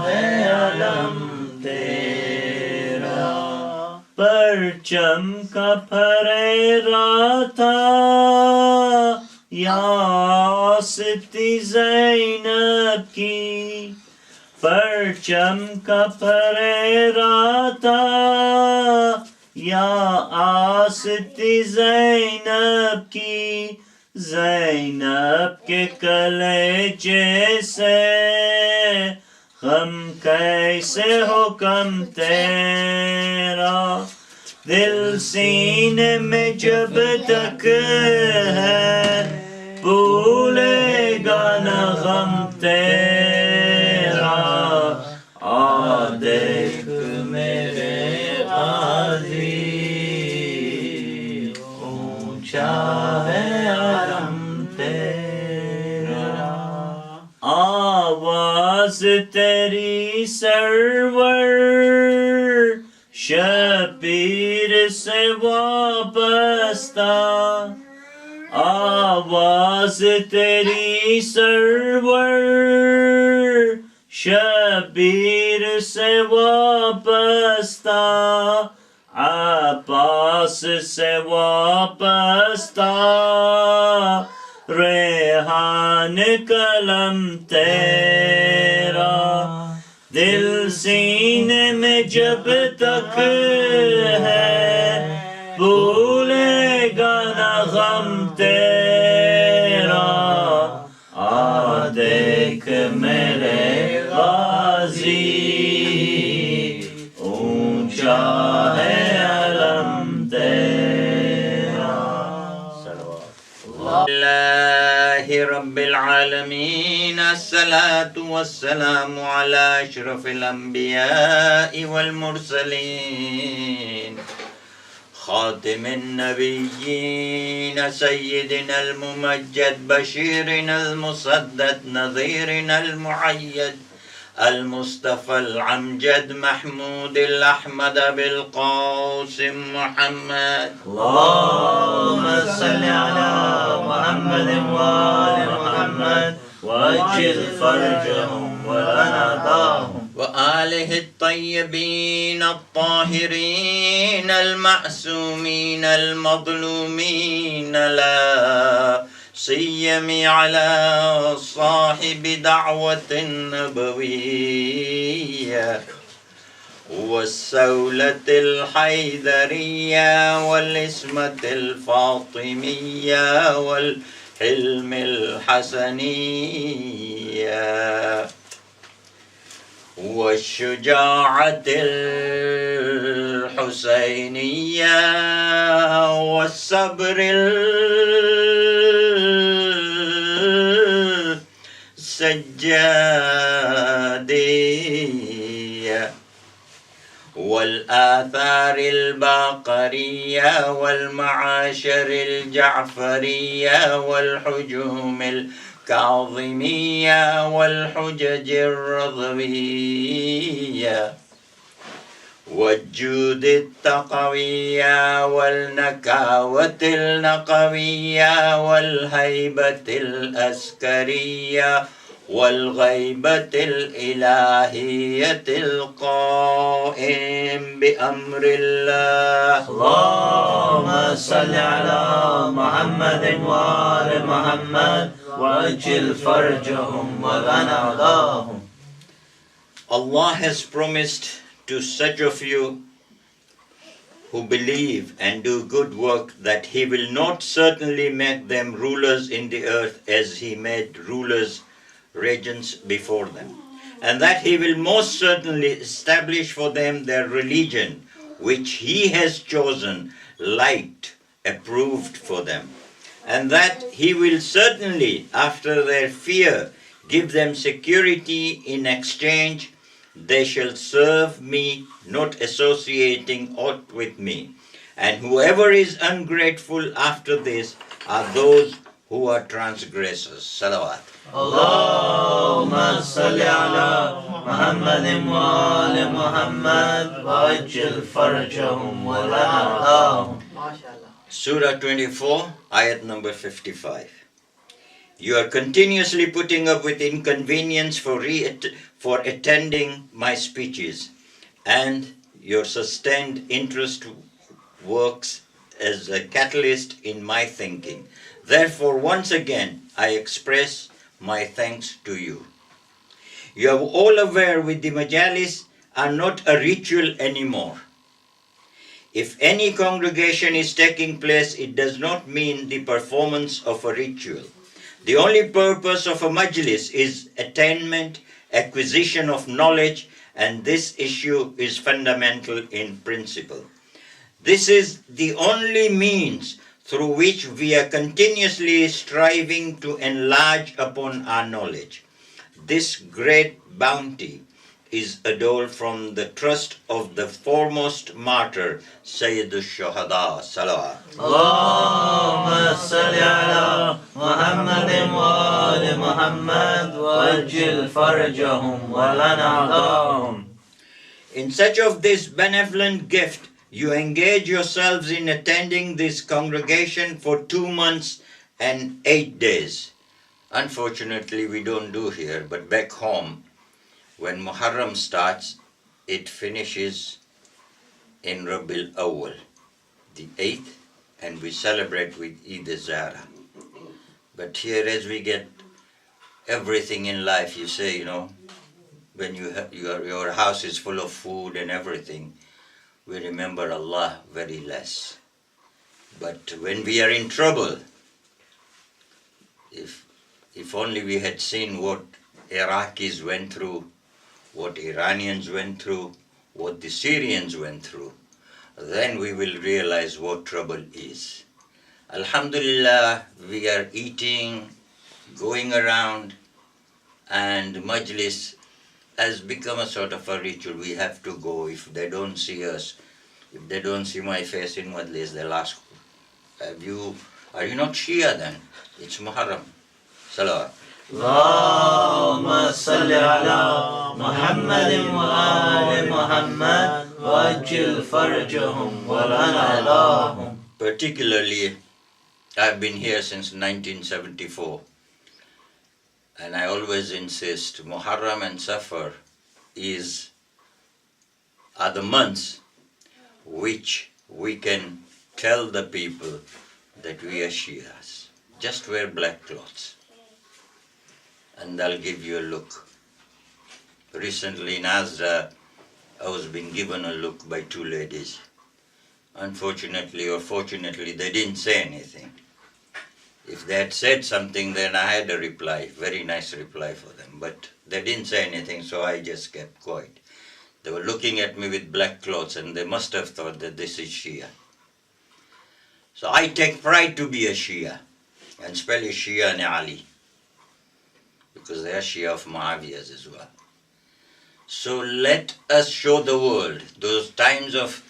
ہے علم تیرا پرچم کا پھریرا تھا یا آستی زینب کی پرچم کا پھریرا تھا یا آستی زینب کی زینب کے کلیجے سے غم کیسے ہو کم تیرا دل سینے میں جب تک ہے بھولے گا نہ غم تیرا آ دیکھ میرے غازی اونچا ہے علم تیرا آواز تیری سرور شبیر سے وابستہ آواز تیری سرور شبیر سے وابستہ عباس سے وابستہ ریحان قلم تیرا دل سینے میں جب تک ہے بھولے گا نہ غم تیرا آ دیکھ میرے غازی اونچا ہے علم تیرا اللہ رب العالمین الصلاة والسلام على اشرف الانبیاء والمرسلین خاتم النبیین سیدنا الممجد بشیرنا المصدد نظیرنا المعید المصطفى العمجد محمود الأحمد بالقاسم محمد اللهم صل على محمد وآل محمد وأجل فرجهم وناداهم وآله الطيبين الطاهرين المعصومين المظلومين لا سيما على صاحب دعوة النبوية والسولة الحيدرية والإسمة الفاطمية والحلم الحسنية والشجاعة الحسينية والصبر السجادية والآثار الباقرية والمعاشر الجعفرية والحجوم الكاظمية والحجج الرضوية والجود التقوية والنكاوة النقوية والهيبة الأسكرية والغيبة الإلهية القائم بأمر الله. اللهم صل على محمد وآل محمد وأجل فرجهم ولنعداهم. Allah has promised to such of you who believe and do good work that He will not certainly make them rulers in the earth as He made rulers, regents before them, and that He will most certainly establish for them their religion, which He has chosen, liked, approved for them, and that He will certainly, after their fear, give them security in exchange. They shall serve me, not associating aught with me. And whoever is ungrateful after this are those who are transgressors. Salawat. اللهم صل على محمد وآل محمد وأجل فرجهم ولنعداهم. Surah 24, ayat number 55. You are continuously putting up with inconvenience for attending my speeches, and your sustained interest works as a catalyst in my thinking. Therefore, once again, I express my thanks to you. You are all aware with the majalis are not a ritual anymore. If any congregation is taking place, it does not mean the performance of a ritual. The only purpose of a majlis is attainment, acquisition of knowledge, and this issue is fundamental in principle. This is the only means through which we are continuously striving to enlarge upon our knowledge. This great bounty is a dole from the trust of the foremost martyr, Sayyid al-Shuhada, Salawat. اللهم صل على محمد وآل محمد وأجل فرجهم ولنعداهم. In such of this benevolent gift, you engage yourselves in attending this congregation for 2 months and 8 days. Unfortunately, we don't do here, but back home, when Muharram starts, it finishes in Rabiul Awwal, the 8th, and we celebrate with Eid al-Zahra. But here, as we get everything in life, you say, when your house is full of food and everything, we remember Allah very less. But when we are in trouble, if only we had seen what Iraqis went through, what Iranians went through, what the Syrians went through, then we will realize what trouble is. Alhamdulillah, we are eating, going around, and majlis has become a sort of a ritual. We have to go. If they don't see us, if they don't see my face in majlis, they'll ask, are you not Shia then? It's Muharram. Salawat. اللهم صل على محمد وآل محمد وأجل فرجهم ولنعداهم. Particularly, I've been here since 1974, and I always insist Muharram and Safar are the months which we can tell the people that we are Shias. Just wear black clothes, and they'll give you a look. Recently in Azra, I was being given a look by two ladies. Unfortunately or fortunately, they didn't say anything. If they had said something, then I had a reply, very nice reply for them. But they didn't say anything, so I just kept quiet. They were looking at me with black clothes, and they must have thought that this is Shia. So I take pride to be a Shia, and spell is Shia and Ali, because they are Shia of Muawiyah's as well. So let us show the world those times of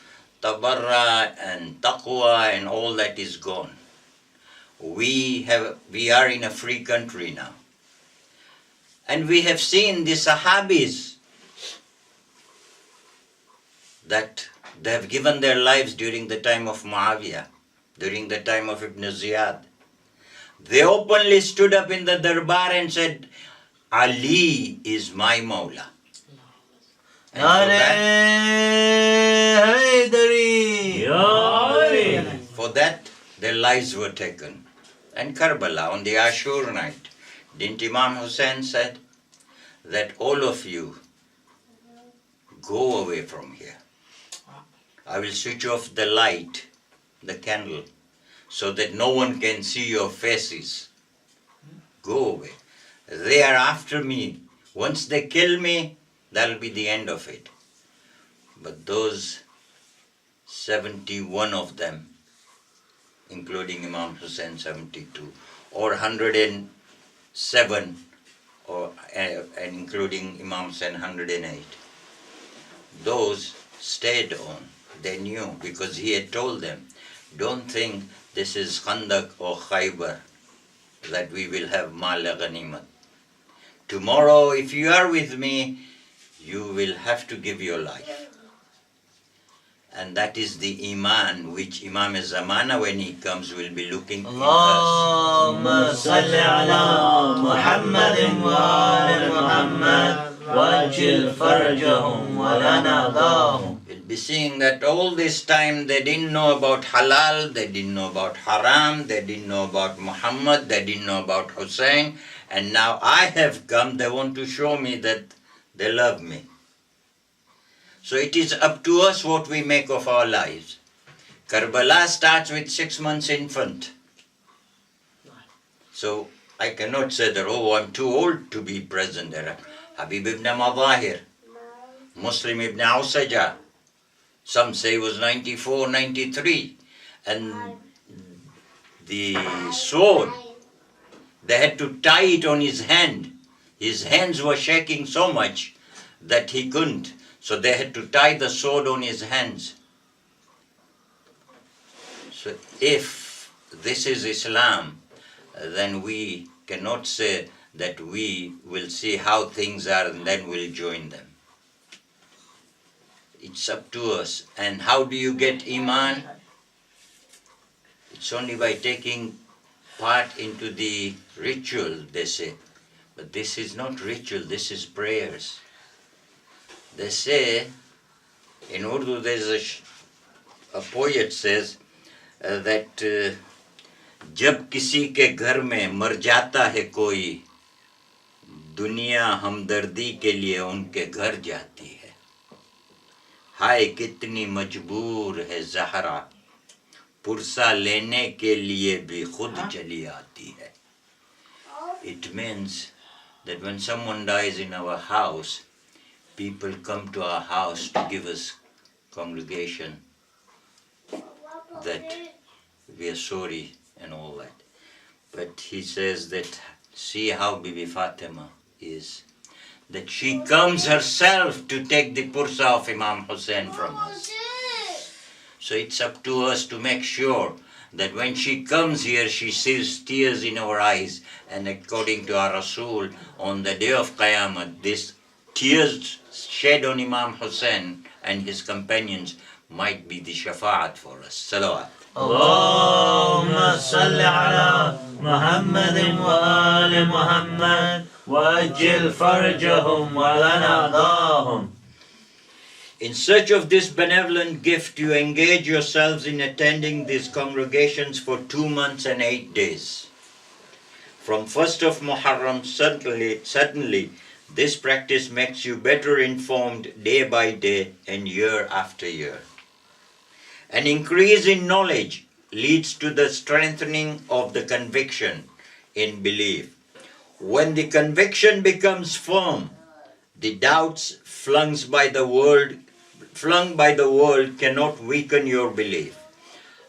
tabarra and taqwa and all that is gone. We are in a free country now. And we have seen the Sahabis that they have given their lives during the time of Muawiyah, during the time of Ibn Ziyad. They openly stood up in the darbar and said, Ali is my Mawla. And for that, their lives were taken. And Karbala, on the Ashur night, didn't Imam Hussein said that all of you go away from here. I will switch off the light, the candle, so that no one can see your faces. Go away. They are after me. Once they kill me, that'll be the end of it. But those 71 of them, including Imam Hussein 72, or 107, and including Imam Hussein 108, those stayed on. They knew, because he had told them, don't think this is Khandak or Khaybar, that we will have Mal Ghanimat. Tomorrow, if you are with me, you will have to give your life. And that is the Iman which Imam Zamana, when he comes, will be looking in us. Allahumma salli ala Muhammadin wa ali Muhammad wajil farjahum wa lana dahum. We'll be seeing that all this time they didn't know about halal, they didn't know about haram, they didn't know about Muhammad, they didn't know about Hussein, and now I have come, they want to show me that they love me. So it is up to us what we make of our lives. Karbala starts with 6 months infant. So I cannot say that, oh, I'm too old to be present there. Habib ibn Madahir, Muslim ibn Awsaja, some say was 94, 93. And the sword, they had to tie it on his hand. His hands were shaking so much that he couldn't. So they had to tie the sword on his hands. So if this is Islam, then we cannot say that we will see how things are and then we'll join them. It's up to us. And how do you get Iman? It's only by taking part into the ritual, they say. But this is not ritual, this is prayers. They say, in Urdu there's a poet says that जब किसी के घर में मर जाता है कोई, दुनिया हमदर्दी के लिए उनके घर जाती है. हाय कितनी मजबूर है ज़हरा, पुरसा लेने के लिए भी खुद चली आती है. It means that when someone dies in our house, people come to our house to give us congregation, that we are sorry and all that. But he says that, see how Bibi Fatima is, that she comes herself to take the pursa of Imam Hussein from us. So it's up to us to make sure that when she comes here, she sees tears in our eyes. And according to our Rasul, on the day of Qiyamah, this tears shed on Imam Hussein and his companions might be the shafa'at for us. Salawat. Allahumma salli ala Muhammadin wa ali Muhammad wajil farjahum wa lana dahum. In search of this benevolent gift, you engage yourselves in attending these congregations for 2 months and 8 days. From 1st of Muharram, certainly This practice makes you better informed day by day and year after year. An increase in knowledge leads to the strengthening of the conviction in belief. When the conviction becomes firm, the doubts flung by the world cannot weaken your belief.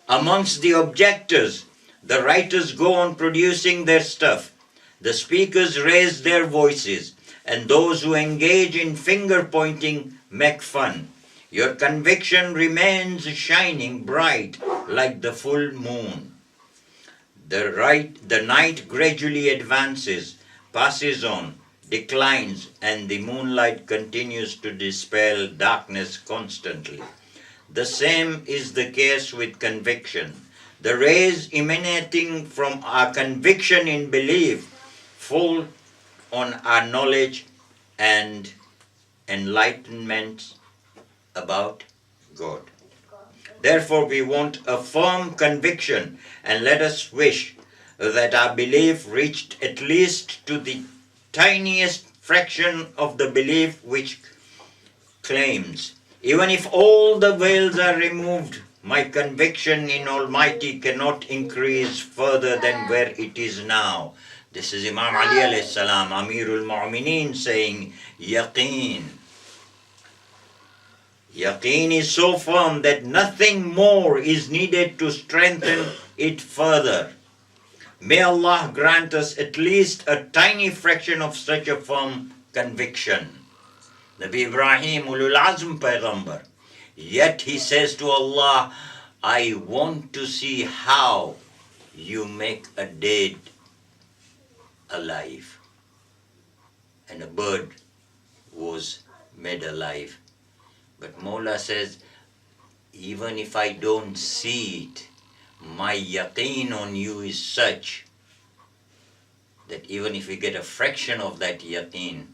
Amongst the objectors, the writers go on producing their stuff. The speakers raise their voices, and those who engage in finger pointing make fun. Your conviction remains shining bright like the full moon. The night gradually advances, passes on, declines, and the moonlight continues to dispel darkness constantly. The same is the case with conviction. The rays emanating from our conviction in belief fall on our knowledge and enlightenment about God. Therefore, we want a firm conviction, and let us wish that our belief reached at least to the tiniest fraction of the belief which claims. Even if all the veils are removed, my conviction in Almighty cannot increase further than where it is now. This is Imam Ali alayhi salam, Amirul Mu'mineen, saying, Yaqeen. Yaqeen is so firm that nothing more is needed to strengthen it further. May Allah grant us at least a tiny fraction of such a firm conviction. Nabi Ibrahim, Ulul Azm Payghambar, yet he says to Allah, I want to see how you make a dead alive. And a bird was made alive. But Mawla says, even if I don't see it, my yaqeen on you is such that even if we get a fraction of that yaqeen,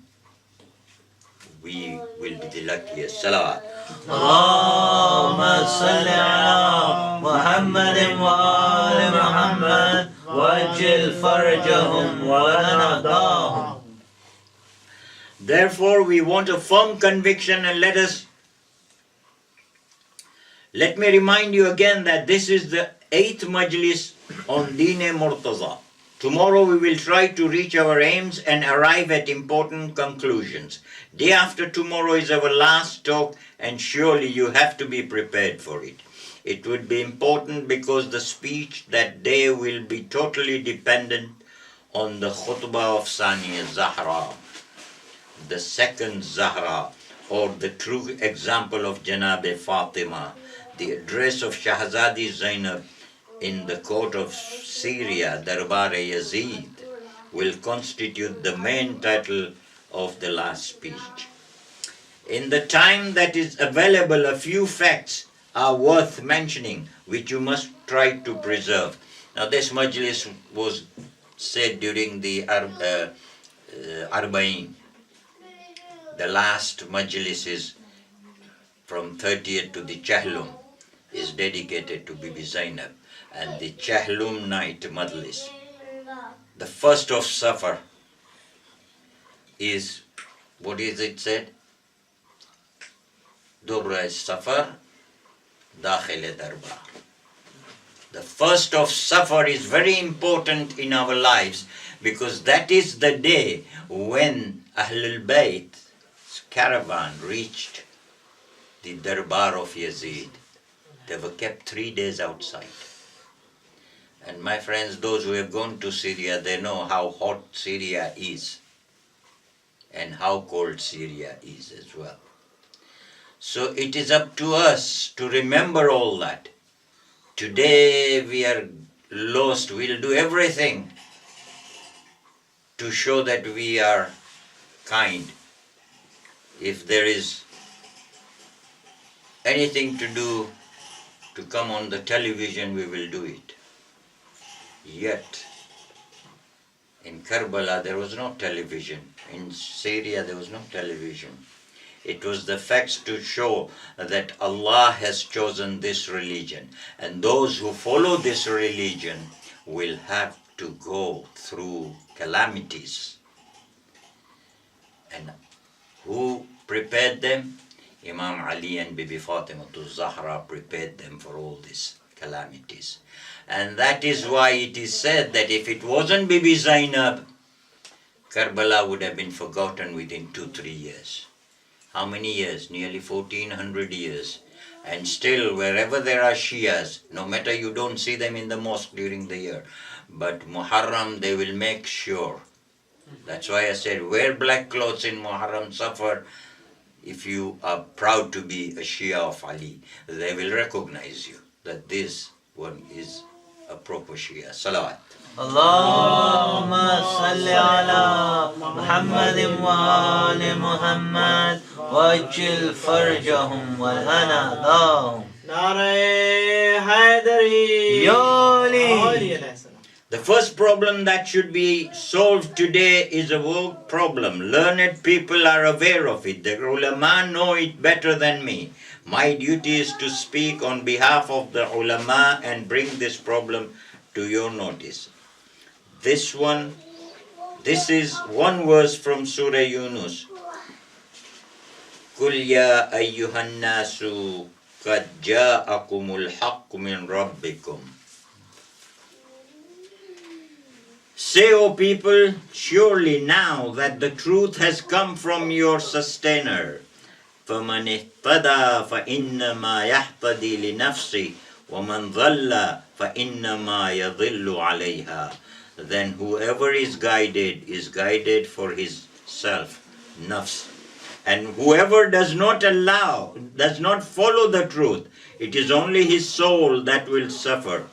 we will be the luckiest. Salawat. اللهم صل على محمد وآل محمد وأجل فرجهم ولنا. Therefore, we want a firm conviction, and let me remind you again that this is the 8th majlis on Deen-e Murtaza. Tomorrow we will try to reach our aims and arrive at important conclusions. Day after tomorrow is our last talk, and surely you have to be prepared for it. It would be important because the speech that day will be totally dependent on the khutbah of Saniya Zahra, the second Zahra, or the true example of Janab Fatima, the address of Shahzadi Zainab in the court of Syria, Darbar-e-Yazid, will constitute the main title of the last speech. In the time that is available, a few facts are worth mentioning, which you must try to preserve. Now, this majlis was said during the Arba'in. The last majlis is from 30th to the Chahlum, is dedicated to Bibi Zainab, and the Chahlum night majlis. The first of Safar is, what is it said? Dobra Safar, Dakhil Darbar. The first of Safar is very important in our lives because that is the day when Ahlul Bayt's caravan reached the Darbar of Yazid. They were kept 3 days outside. And my friends, those who have gone to Syria, they know how hot Syria is and how cold Syria is as well. So it is up to us to remember all that. Today we are lost. We'll do everything to show that we are kind. If there is anything to do to come on the television, we will do it. Yet, in Karbala there was no television. In Syria there was no television. It was the facts to show that Allah has chosen this religion, and those who follow this religion will have to go through calamities. And who prepared them? Imam Ali and Bibi Fatimatul Zahra prepared them for all these calamities. And that is why it is said that if it wasn't Bibi Zainab, Karbala would have been forgotten within 2-3 years. How many years? Nearly 1400 years. And still, wherever there are Shias, no matter you don't see them in the mosque during the year, but Muharram, they will make sure. That's why I said, wear black clothes in Muharram, suffer. If you are proud to be a Shia of Ali, they will recognize you that this one is a proper Shia. Salawat. Allahumma salli ala Muhammadin wa ali Muhammad wajil farjahum wal hana dahum. Nare Haidari. Yoli. The first problem that should be solved today is a world problem. Learned people are aware of it. The ulama know it better than me. My duty is to speak on behalf of the ulama and bring this problem to your notice. This is one verse from Surah Yunus. Qul ya ayyuhan nasu qad ja'akumul haqqu min rabbikum. Say, O people, surely now that the truth has come from your sustainer. فَمَنِ اهْتَدَى فَإِنَّمَا يَهْتَدِي لِنَفْسِهِ وَمَنْ ضَلَّ فَإِنَّمَا يَضِلُّ عَلَيْهَا. Then whoever is guided for his self, nafs. And whoever does not follow the truth, it is only his soul that will suffer.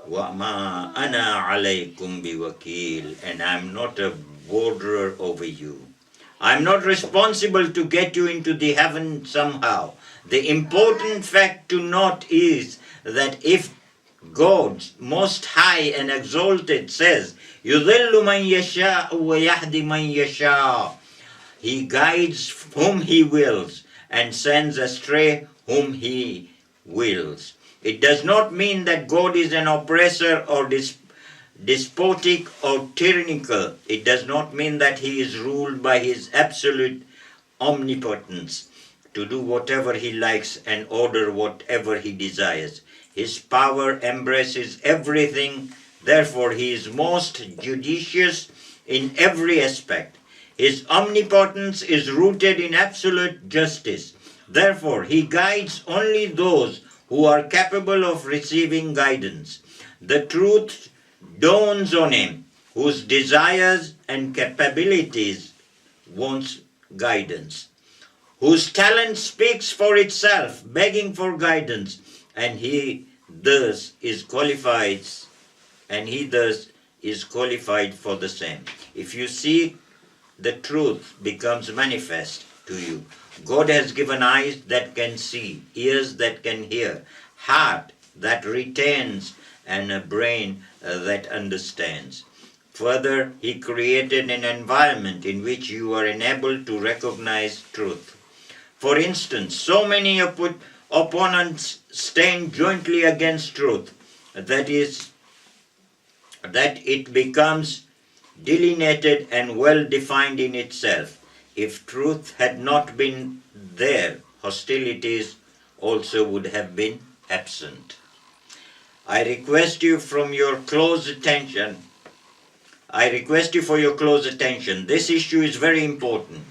وَمَا أَنَا عَلَيْكُمْ بِوَكِيلٍ. And I am not a borderer over you. I am not responsible to get you into the heaven somehow. The important fact to note is that if God, most high and exalted, says, يُضِلُّ مَنْ يَشَاءُ وَيَهْدِ مَنْ يَشَاءُ, He guides whom He wills and sends astray whom He wills. It does not mean that God is an oppressor or despotic or tyrannical. It does not mean that He is ruled by His absolute omnipotence to do whatever He likes and order whatever He desires. His power embraces everything. Therefore, He is most judicious in every aspect. His omnipotence is rooted in absolute justice. Therefore, He guides only those who are capable of receiving guidance. The truth dawns on him, whose desires and capabilities wants guidance, whose talent speaks for itself, begging for guidance, and he thus is qualified for the same. If you seek, the truth becomes manifest to you. God has given eyes that can see, ears that can hear, heart that retains, and a brain that understands. Further, He created an environment in which you are enabled to recognize truth. For instance, so many opponents stand jointly against truth that it becomes delineated and well defined in itself. If truth had not been there, hostilities also would have been absent. I request you for your close attention. This issue is very important.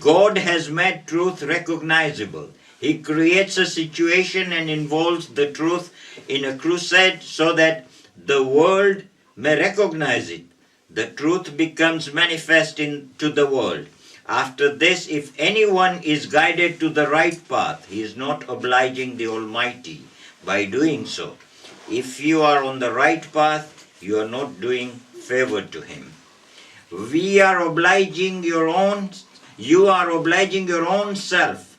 God has made truth recognizable. He creates a situation and involves the truth in a crusade so that the world may recognize it. The truth becomes manifest to the world. After this, if anyone is guided to the right path, he is not obliging the Almighty by doing so. If you are on the right path, you are not doing favor to Him. You are obliging your own self.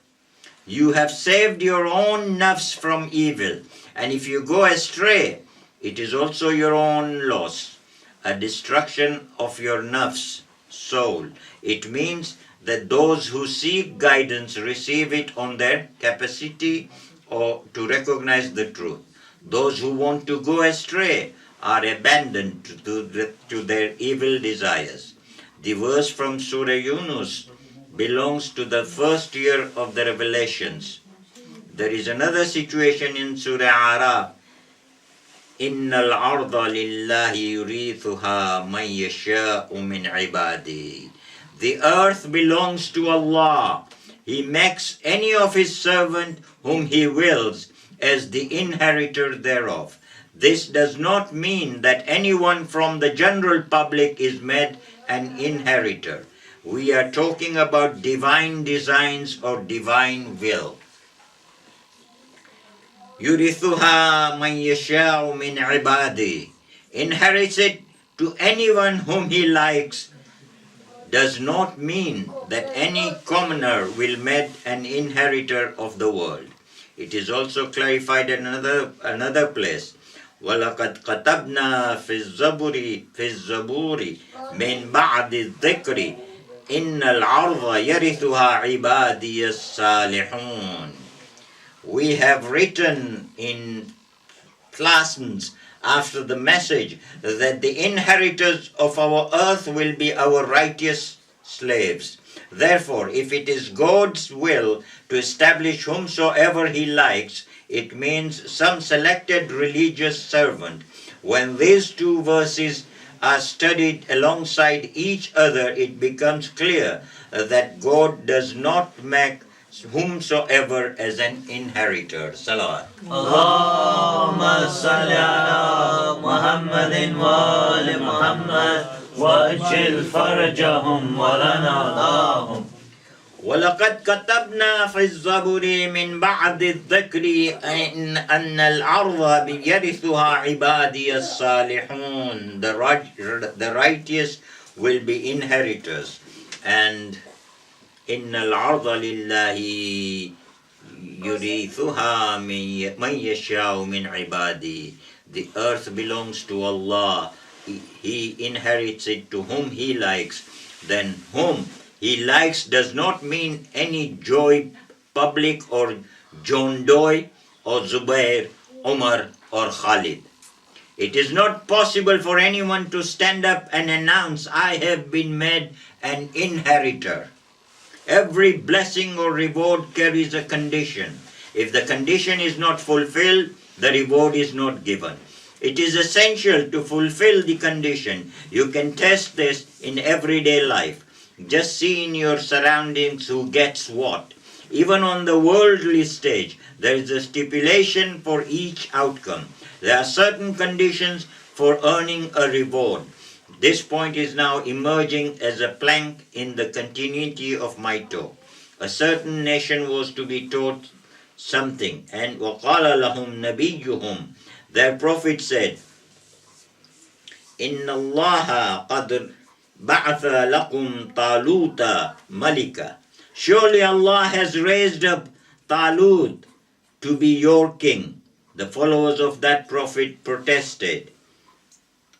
You have saved your own nafs from evil. And if you go astray, it is also your own loss, a destruction of your nafs, soul. It means that those who seek guidance receive it on their capacity or to recognize the truth. Those who want to go astray are abandoned to their evil desires. The verse from Surah Yunus belongs to the first year of the revelations. There is another situation in Surah Araf. Innal arda lillahi yurithuha man yasha'u min ibadi. The earth belongs to Allah. He makes any of his servants whom he wills as the inheritor thereof. This does not mean that anyone from the general public is made an inheritor. We are talking about divine designs or divine will. Yurithuha man yasha'u min ibadi. Inherits it to anyone whom he likes does not mean that any commoner will made an inheritor of the world. It is also clarified in another place. وَلَقَدْ كَتَبْنَا فِي الزَّبُورِ مِنْ بَعْدِ الذِّكْرِ إِنَّ الْعَرْضَ يَرِثُهَا عِبَادِيَ الصَّالِحُونَ. We have written in plasms after the message that the inheritors of our earth will be our righteous slaves. Therefore, if it is God's will to establish whomsoever he likes, it means some selected religious servant. When these two verses are studied alongside each other, it becomes clear that God does not make whomsoever as an inheritor. Salawat. Allahumma salli ala Muhammadin wa ali Muhammad wajil farjahum wa lana lahum. وَلَقَدْ كَتَبْنَا فِي الزَّبُورِ مِنْ بَعْدِ الذِّكْرِ أَنَّ الْأَرْضَ يَرِثُهَا عِبَادِيَ الصَّالِحُونَ. The righteous will be inheritors. And إِنَّ الْأَرْضَ لِلَّهِ يُرِثُهَا مَنْ يَشَاءُ مِنْ عِبَادِهِ. The earth belongs to Allah. He inherits it to whom He likes. Then whom He likes does not mean any Joy public or John Doe or Zubair, Umar or Khalid. It is not possible for anyone to stand up and announce, I have been made an inheritor. Every blessing or reward carries a condition. If the condition is not fulfilled, the reward is not given. It is essential to fulfill the condition. You can test this in everyday life. Just see in your surroundings who gets what. Even on the worldly stage, there is a stipulation for each outcome. There are certain conditions for earning a reward. This point is now emerging as a plank in the continuity of my talk. A certain nation was to be taught something, and وَقَالَ لَهُمْ نَبِيُّهُمْ. Their prophet said, إِنَّ اللَّهَ قَدْ بَعَثَ لَكُمْ طَالُوتَ مَلِكًا. Surely Allah has raised up Talut to be your king. The followers of that prophet protested.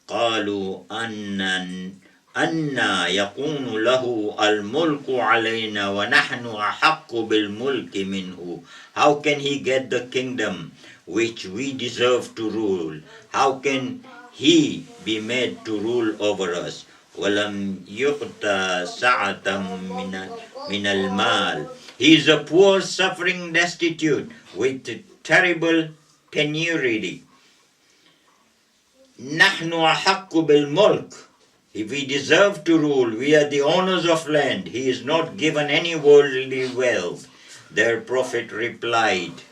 قَالُوا أَنَّا يَكُونُ لَهُ الْمُلْكُ عَلَيْنَا وَنَحْنُ أَحَقُّ بِالْمُلْكِ مِنْهُ. How can he get the kingdom which we deserve to rule? How can he be made to rule over us? وَلَمْ يُؤْتَ سَعَةً مِنَ الْمَالِ. He is a poor, suffering, destitute, with terrible penury. نَحْنُ أَحَقُّ بِالْمُلْكِ. If we deserve to rule, we are the owners of land. He is not given any worldly wealth. Their prophet replied,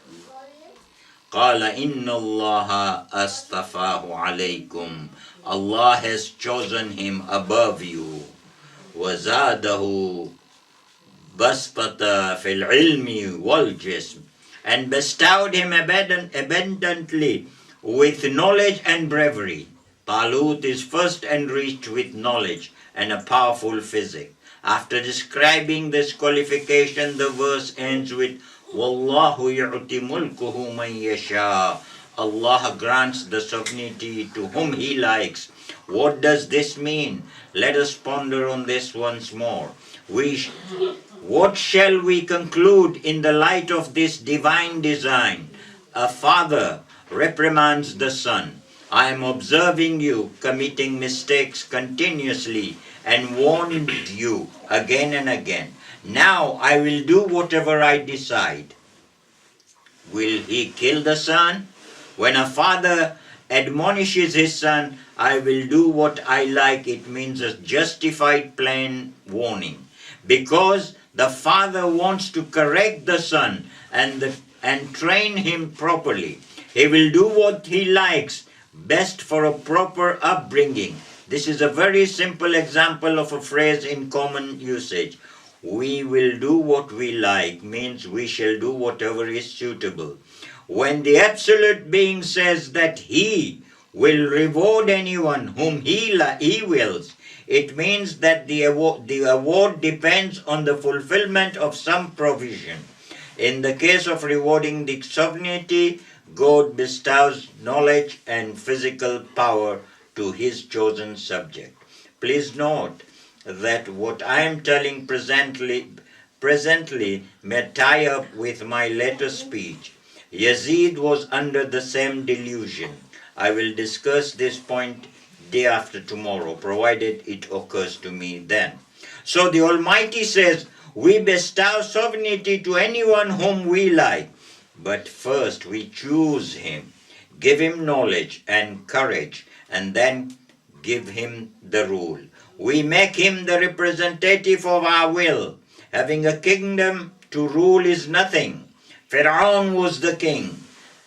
قَالَ إِنَّ اللَّهَ أَسْتَفَاهُ عَلَيْكُمْ. Allah has chosen him above you. وَزَادَهُ بَسْطَةً فِي الْعِلْمِ وَالْجِسْمِ. And bestowed him abundantly with knowledge and bravery. Talut is first enriched with knowledge and a powerful physique. After describing this qualification, the verse ends with وَاللَّهُ يُعْتِ مُلْكُهُ مَنْ يَشَاءُ. Allah grants the sovereignty to whom He likes. What does this mean? Let us ponder on this once more. What shall we conclude in the light of this divine design? A father reprimands the son. I am observing you committing mistakes continuously, and warned you again and again. Now I will do whatever I decide. Will he kill the son? When a father admonishes his son, I will do what I like, it means a justified plain warning. Because the father wants to correct the son and train him properly. He will do what he likes best for a proper upbringing. This is a very simple example of a phrase in common usage. We will do what we like means we shall do whatever is suitable. When the absolute being says that he will reward anyone whom he wills, it means that the award depends on the fulfillment of some provision. In the case of rewarding the sovereignty, God bestows knowledge and physical power to his chosen subject. Please note that what I am telling presently may tie up with my later speech. Yazid was under the same delusion. I will discuss this point day after tomorrow, provided it occurs to me then. So the Almighty says, we bestow sovereignty to anyone whom we like, but first we choose him, give him knowledge and courage, and then give him the rule. We make him the representative of our will. Having a kingdom to rule is nothing. Pharaoh was the king.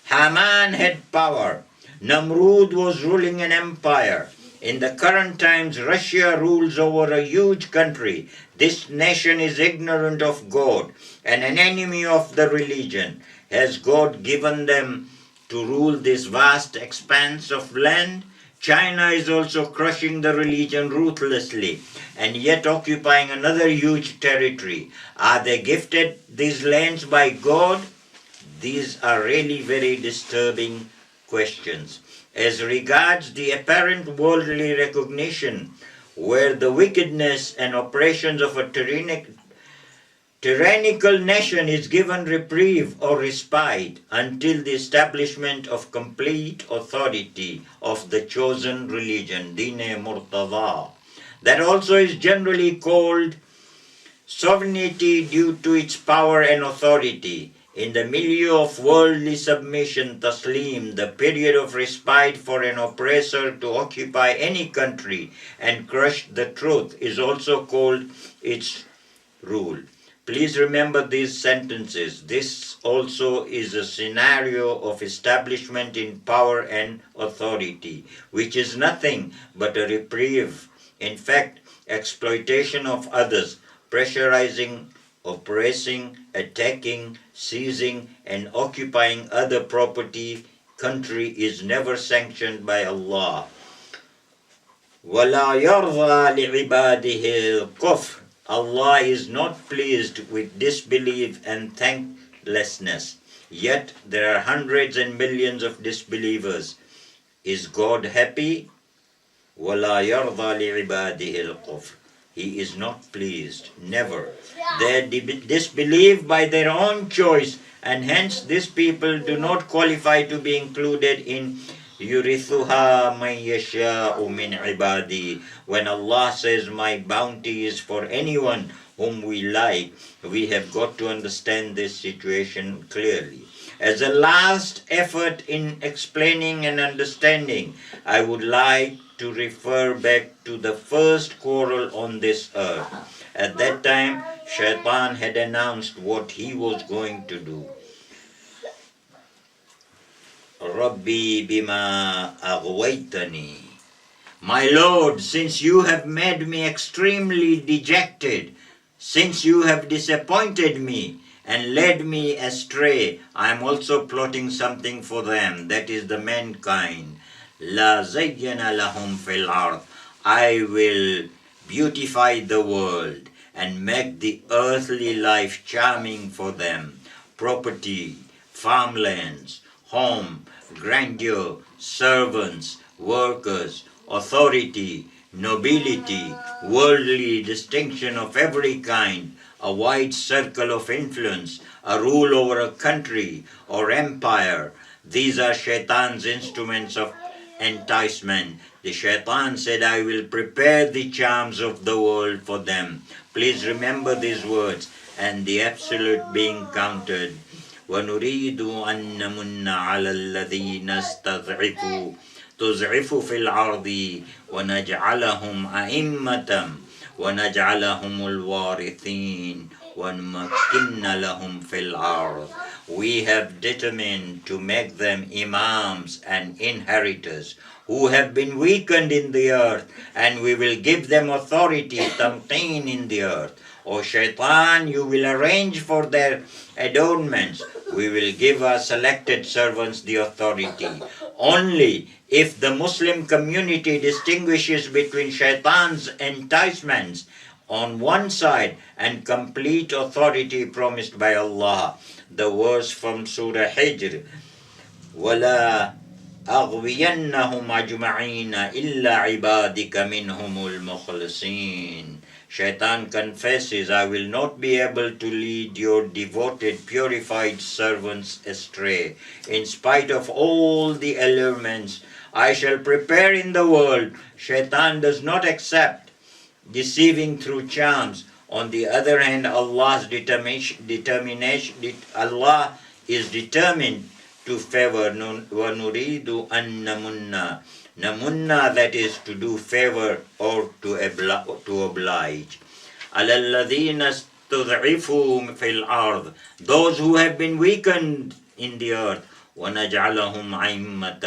Haman had power. Namrud was ruling an empire. In the current times, Russia rules over a huge country. This nation is ignorant of God and an enemy of the religion. Has God given them to rule this vast expanse of land? China is also crushing the religion ruthlessly and yet occupying another huge territory. Are they gifted these lands by God? These are really very disturbing questions. As regards the apparent worldly recognition, where the wickedness and oppressions of a tyrannical nation is given reprieve or respite until the establishment of complete authority of the chosen religion, Dine Murtada. That also is generally called sovereignty due to its power and authority. In the milieu of worldly submission, taslim, the period of respite for an oppressor to occupy any country and crush the truth, is also called its rule. Please remember these sentences. This also is a scenario of establishment in power and authority, which is nothing but a reprieve. In fact, exploitation of others, pressurizing, oppressing, attacking, seizing, and occupying other property, country is never sanctioned by Allah. وَلَا يَرْضَى لِعِبَادِهِ الْكُفْرِ. Allah is not pleased with disbelief and thanklessness. Yet there are hundreds and millions of disbelievers. Is God happy? وَلَا يَرْضَى لِعِبَادِهِ الْكُفْرِ. He is not pleased, never. They disbelieve by their own choice, and hence these people do not qualify to be included in yurithuha man yasha'u min ibadi. When Allah says, my bounty is for anyone whom we like, we have got to understand this situation clearly. As a last effort in explaining and understanding, I would like to refer back to the first quarrel on this earth. At that time, Shaitan had announced what he was going to do. Rabbi bima aghwaytani. My Lord, since you have made me extremely dejected, since you have disappointed me and led me astray, I am also plotting something for them, that is the mankind. La zayyana lahum fil ard. I will beautify the world and make the earthly life charming for them. Property, farmlands, home, grandeur, servants, workers, authority, nobility, worldly distinction of every kind, a wide circle of influence, a rule over a country or empire. These are Shaitan's instruments of enticement. The shaitan said, I will prepare the charms of the world for them. Please remember these words and the absolute being counted. وَنُرِيدُ أَن نَّمُنَّ عَلَى الَّذِينَ اسْتَضْعِفُوا تُضْعِفُ فِي الْأَرْضِ وَنَجْعَلَهُمْ أَئِمَّةً وَنَجْعَلَهُمُ الْوَارِثِينَ وَنُمَكِّنَّ لَهُمْ فِي الْأَرْضِ. We have determined to make them imams and inheritors who have been weakened in the earth, and we will give them authority, tamqeen, in the earth. O shaitan, you will arrange for their adornments. We will give our selected servants the authority. Only if the Muslim community distinguishes between shaitan's enticements on one side and complete authority promised by Allah. The verse from Surah Hijr, وَلَا أَغْوِيَنَّهُمْ أَجْمَعِينَ إِلَّا عِبَادِكَ مِنْهُمُ الْمُخْلَصِينَ. Shaitan confesses, I will not be able to lead your devoted, purified servants astray. In spite of all the allurements I shall prepare in the world, Shaitan does not accept deceiving through charms. On the other hand, Allah is determined to favor. وَنُرِيدُ أَن نَّمُنَّ. Namunna, that is to do favor or to oblige. عَلَى الَّذِينَ اسْتُضْعِفُوا فِي الْأَرْضِ. Those who have been weakened in the earth. وَنَجْعَلَهُمْ أَئِمَّةً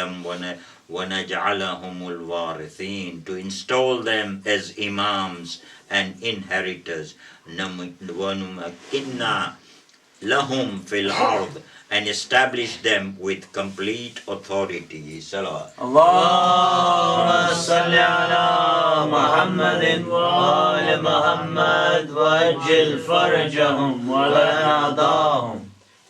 وَنَجْعَلَهُمُ الْوَارِثِينَ. To install them as imams and inheritors. وَنُمَكِّنَّ لَهُمْ فِي الْأَرْضِ. And establish them with complete authority. Salawat. اللهم صل على محمد وآل محمد وأجل فرجهم ولنعضاهم.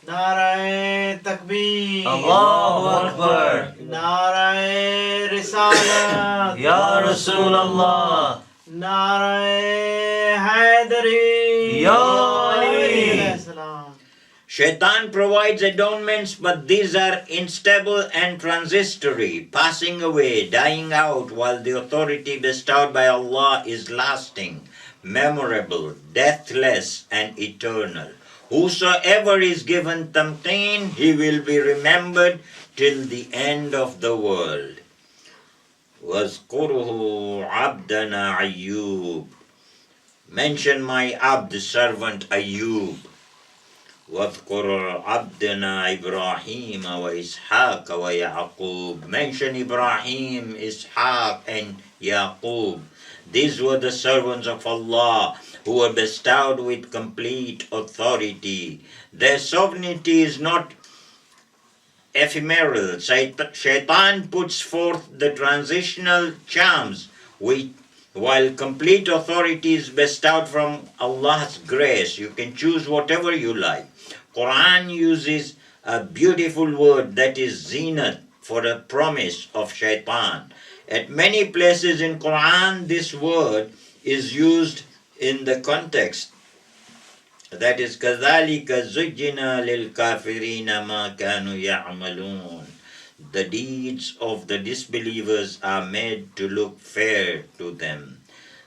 Nare Takbir. Allahu Akbar. Nare Risalat. Ya Rasulullah. Nare Haidari. Ya Ali. Shaitan provides adornments, but these are instable and transitory, passing away, dying out, while the authority bestowed by Allah is lasting, memorable, deathless, and eternal. Whosoever is given tamqeen, he will be remembered till the end of the world. وَاذْكُرُهُ عَبْدَنَا Ayyub. Mention my abd, servant Ayyub. وَاذْكُرْ عَبْدَنَا إِبْرَاهِيمَ وَإِسْحَاقَ وَيَعْقُوبَ. Mention Ibrahim, Ishaq, and Yaqub. These were the servants of Allah who were bestowed with complete authority. Their sovereignty is not ephemeral. Shaitan puts forth the transitional charms while complete authority is bestowed from Allah's grace. You can choose whatever you like. Quran uses a beautiful word, that is zinat, for a promise of shaitan. At many places in Quran, this word is used in the context. That is كَذَلِكَ زُجِّنَا لِلْكَافِرِينَ مَا كَانُوا يَعْمَلُونَ. The deeds of the disbelievers are made to look fair to them.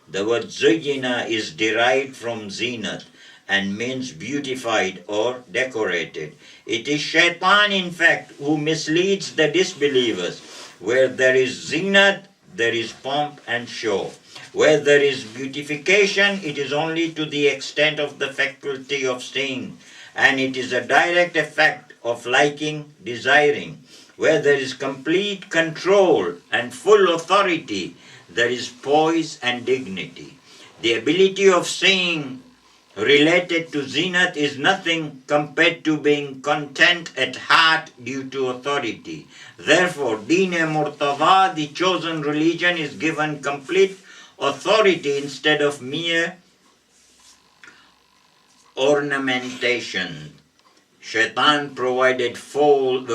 The word zujina is derived from zinat and means beautified or decorated. It is shaitan, in fact, who misleads the disbelievers. Where there is zinat, there is pomp and show. Where there is beautification, it is only to the extent of the faculty of seeing, and it is a direct effect of liking, desiring. Where there is complete control and full authority, there is poise and dignity. The ability of seeing related to zinat is nothing compared to being content at heart due to authority. Therefore, Deen-e-Murtada, the chosen religion, is given complete authority instead of mere ornamentation. Shaitan provided false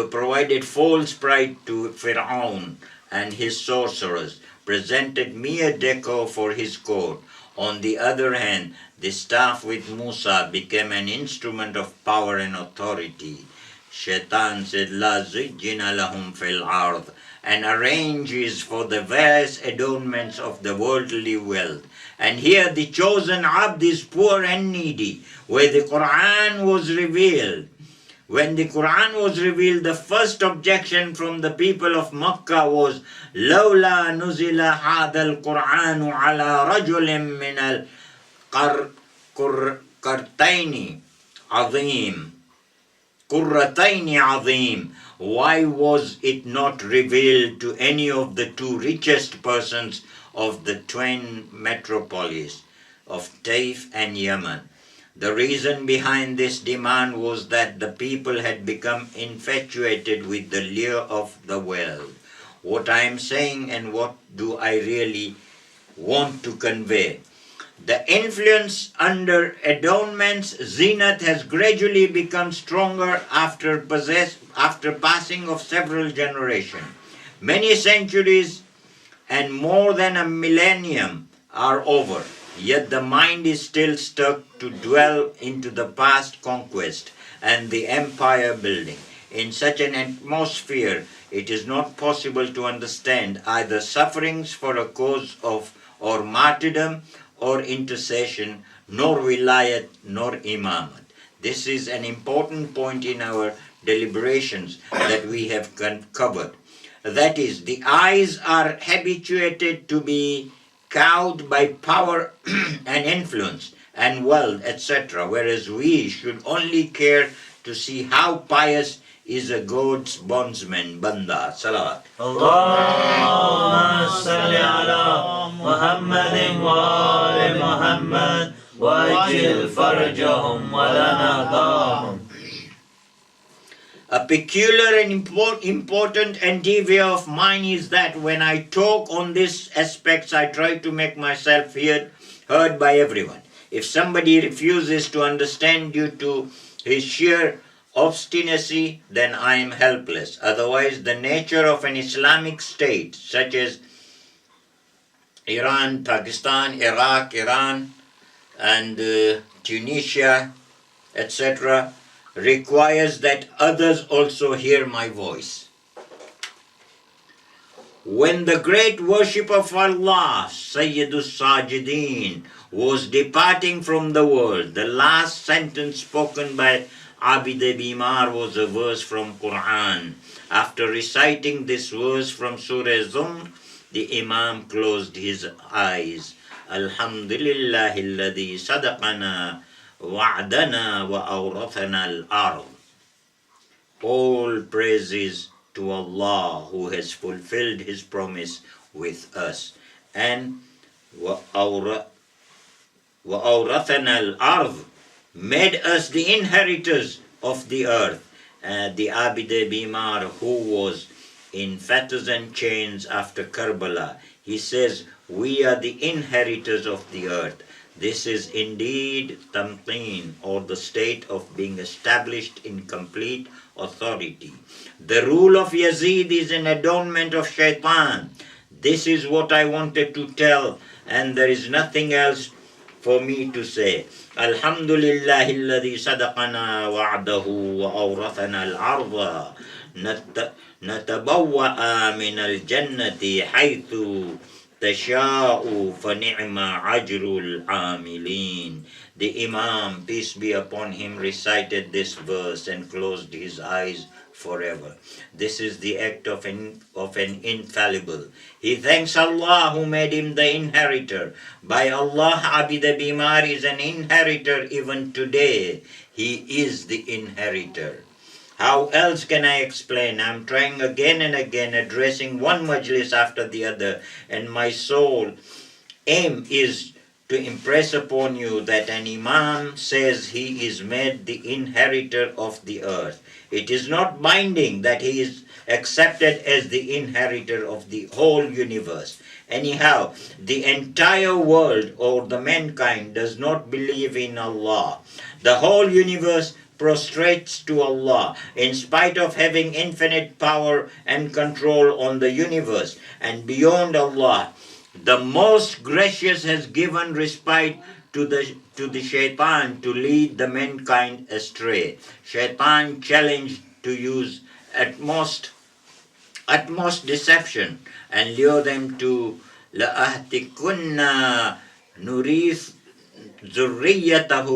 pride to Fir'aun and his sorcerers, presented mere decor for his court. On the other hand, the staff with Musa became an instrument of power and authority. Shaitan said, La zujjina lahum fil ard. and arranges for the various adornments of the worldly wealth. And here the chosen abd is poor and needy, where the Quran was revealed. When the Quran was revealed, the first objection from the people of Makkah was, لَوْلَا نُزِلَ هَذَا الْقُرْآنُ عَلَى رَجُلٍ مِنَ الْقَرْتَيْنِ عَظِيمٍ. Why was it not revealed to any of the two richest persons of the twin metropolis of Taif and Yemen? The reason behind this demand was that the people had become infatuated with the lure of the world. What I am saying and what do I really want to convey? The influence under adornments, zinat, has gradually become stronger after passing of several generations. Many centuries and more than a millennium are over. Yet the mind is still stuck to dwell into the past conquest and the empire building. In such an atmosphere, it is not possible to understand either sufferings for a cause of or martyrdom or intercession, nor wilayat, nor imamat. This is an important point in our deliberations that we have covered. That is, the eyes are habituated to be cowed by power and influence and wealth, etc., whereas we should only care to see how pious is a God's bondsman, banda. Salawat. اللهم صل على محمد وآل محمد وأجل فرجهم ولنا دارهم. A peculiar and important endeavor of mine is that when I talk on these aspects, I try to make myself heard by everyone. If somebody refuses to understand due to his sheer obstinacy, then I am helpless. Otherwise, the nature of an Islamic state, such as Iran, Pakistan, Iraq, Iran, and Tunisia, etc., requires that others also hear my voice. When the great worshipper of Allah, Sayyidus Sajideen, was departing from the world, the last sentence spoken by Abid Bimar was a verse from Quran. After reciting this verse from Surah Zumr, the Imam closed his eyes. Alhamdulillahi alladhi sadaqana wa'adana wa awrathana al-ard. All praises to Allah who has fulfilled his promise with us, and wa awrathana al-ard, made us the inheritors of the earth. The Abid Bimar, who was in fetters and chains after Karbala, he says, we are the inheritors of the earth. This is indeed tamqeen, or the state of being established in complete authority. The rule of Yazid is an adornment of shaitan. This is what I wanted to tell, and there is nothing else for me to say. Alhamdulillahi alladhi sadaqana wa'adahu wa awrathana al-arda natabawwa'a min al-jannati haythu tasha'u fa ni'ma ajrul amilin. The Imam, peace be upon him, recited this verse and closed his eyes forever. This is the act of an infallible. He thanks Allah who made him the inheritor. By Allah, Abid Bimar is an inheritor even today. He is the inheritor. How else can I explain? I'm trying again and again, addressing one majlis after the other, and my sole aim is to impress upon you that an Imam says he is made the inheritor of the earth. It is not binding that he is accepted as the inheritor of the whole universe. Anyhow, the entire world or the mankind does not believe in Allah. The whole universe prostrates to Allah in spite of having infinite power and control on the universe, and beyond Allah, the most gracious has given respite to the shaitan to lead the mankind astray. Shaitan challenged to use at most utmost deception and lure them to لَأَهْتِكُنَّ نُرِيث ذُرِّيَّتَهُ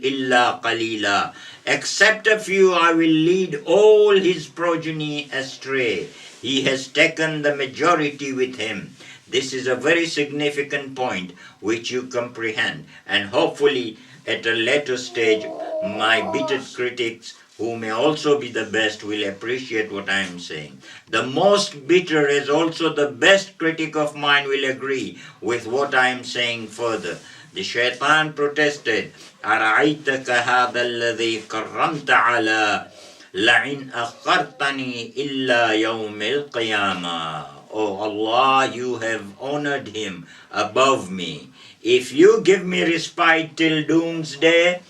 إِلَّا قَلِيلًا. Except a few, I will lead all his progeny astray. He has taken the majority with him. This is a very significant point which you comprehend, and hopefully at a later stage my bitter critics, who may also be the best, will appreciate what I am saying. The most bitter as also the best critic of mine will agree with what I am saying further. The shaitan protested, أَرَأَيْتَكَ هَذَا الَّذِي كَرَّمْتَ عَلَى لَعِنْ أَخَّرْتَنِي إِلَّا يَوْمِ الْقِيَامَةِ. Oh Allah, you have honored him above me. If you give me respite till doomsday,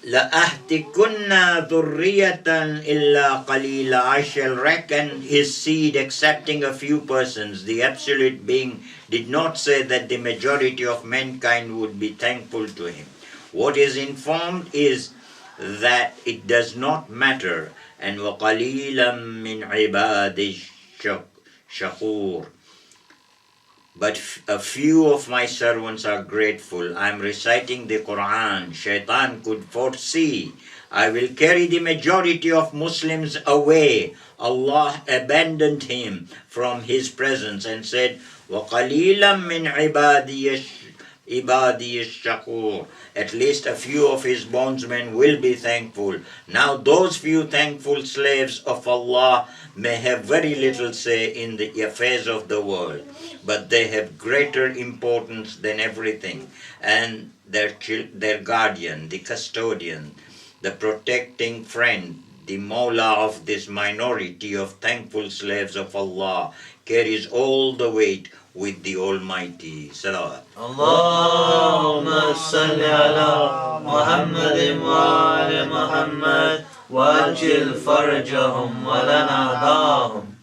لَأَهْتِكُنَّ ذُرِّيَّةً إِلَّا قَلِيلًا. I shall reckon his seed excepting a few persons. The absolute being did not say that the majority of mankind would be thankful to him. What is informed is that it does not matter. And وَقَلِيلًا مِنْ عِبَادِ الشَّكُورِ. But a few of my servants are grateful. I am reciting the Quran. Shaitan could foresee. I will carry the majority of Muslims away. Allah abandoned him from his presence and said, وَقَلِيلًا مِنْ عِبَادِيَ الشَّكُورِ. At least a few of his bondsmen will be thankful. Now those few thankful slaves of Allah may have very little say in the affairs of the world, but they have greater importance than everything. And their guardian, the custodian, the protecting friend, the Mawla of this minority of thankful slaves of Allah, carries all the weight with the Almighty. Salawat. Allahumma salli ala Muhammadin wa ala Muhammad wa ajil farjahum wa lana dahum.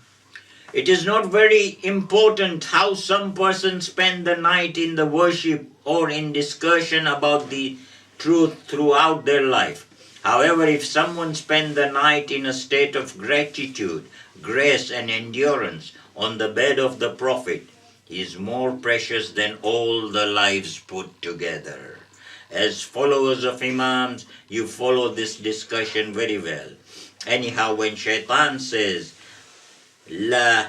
It is not very important how some persons spend the night in the worship or in discussion about the truth throughout their life. However, if someone spend the night in a state of gratitude, grace and endurance on the bed of the Prophet, he is more precious than all the lives put together. As followers of Imams, you follow this discussion very well. Anyhow, when Shaitan says, لَحُتَّقِنَّ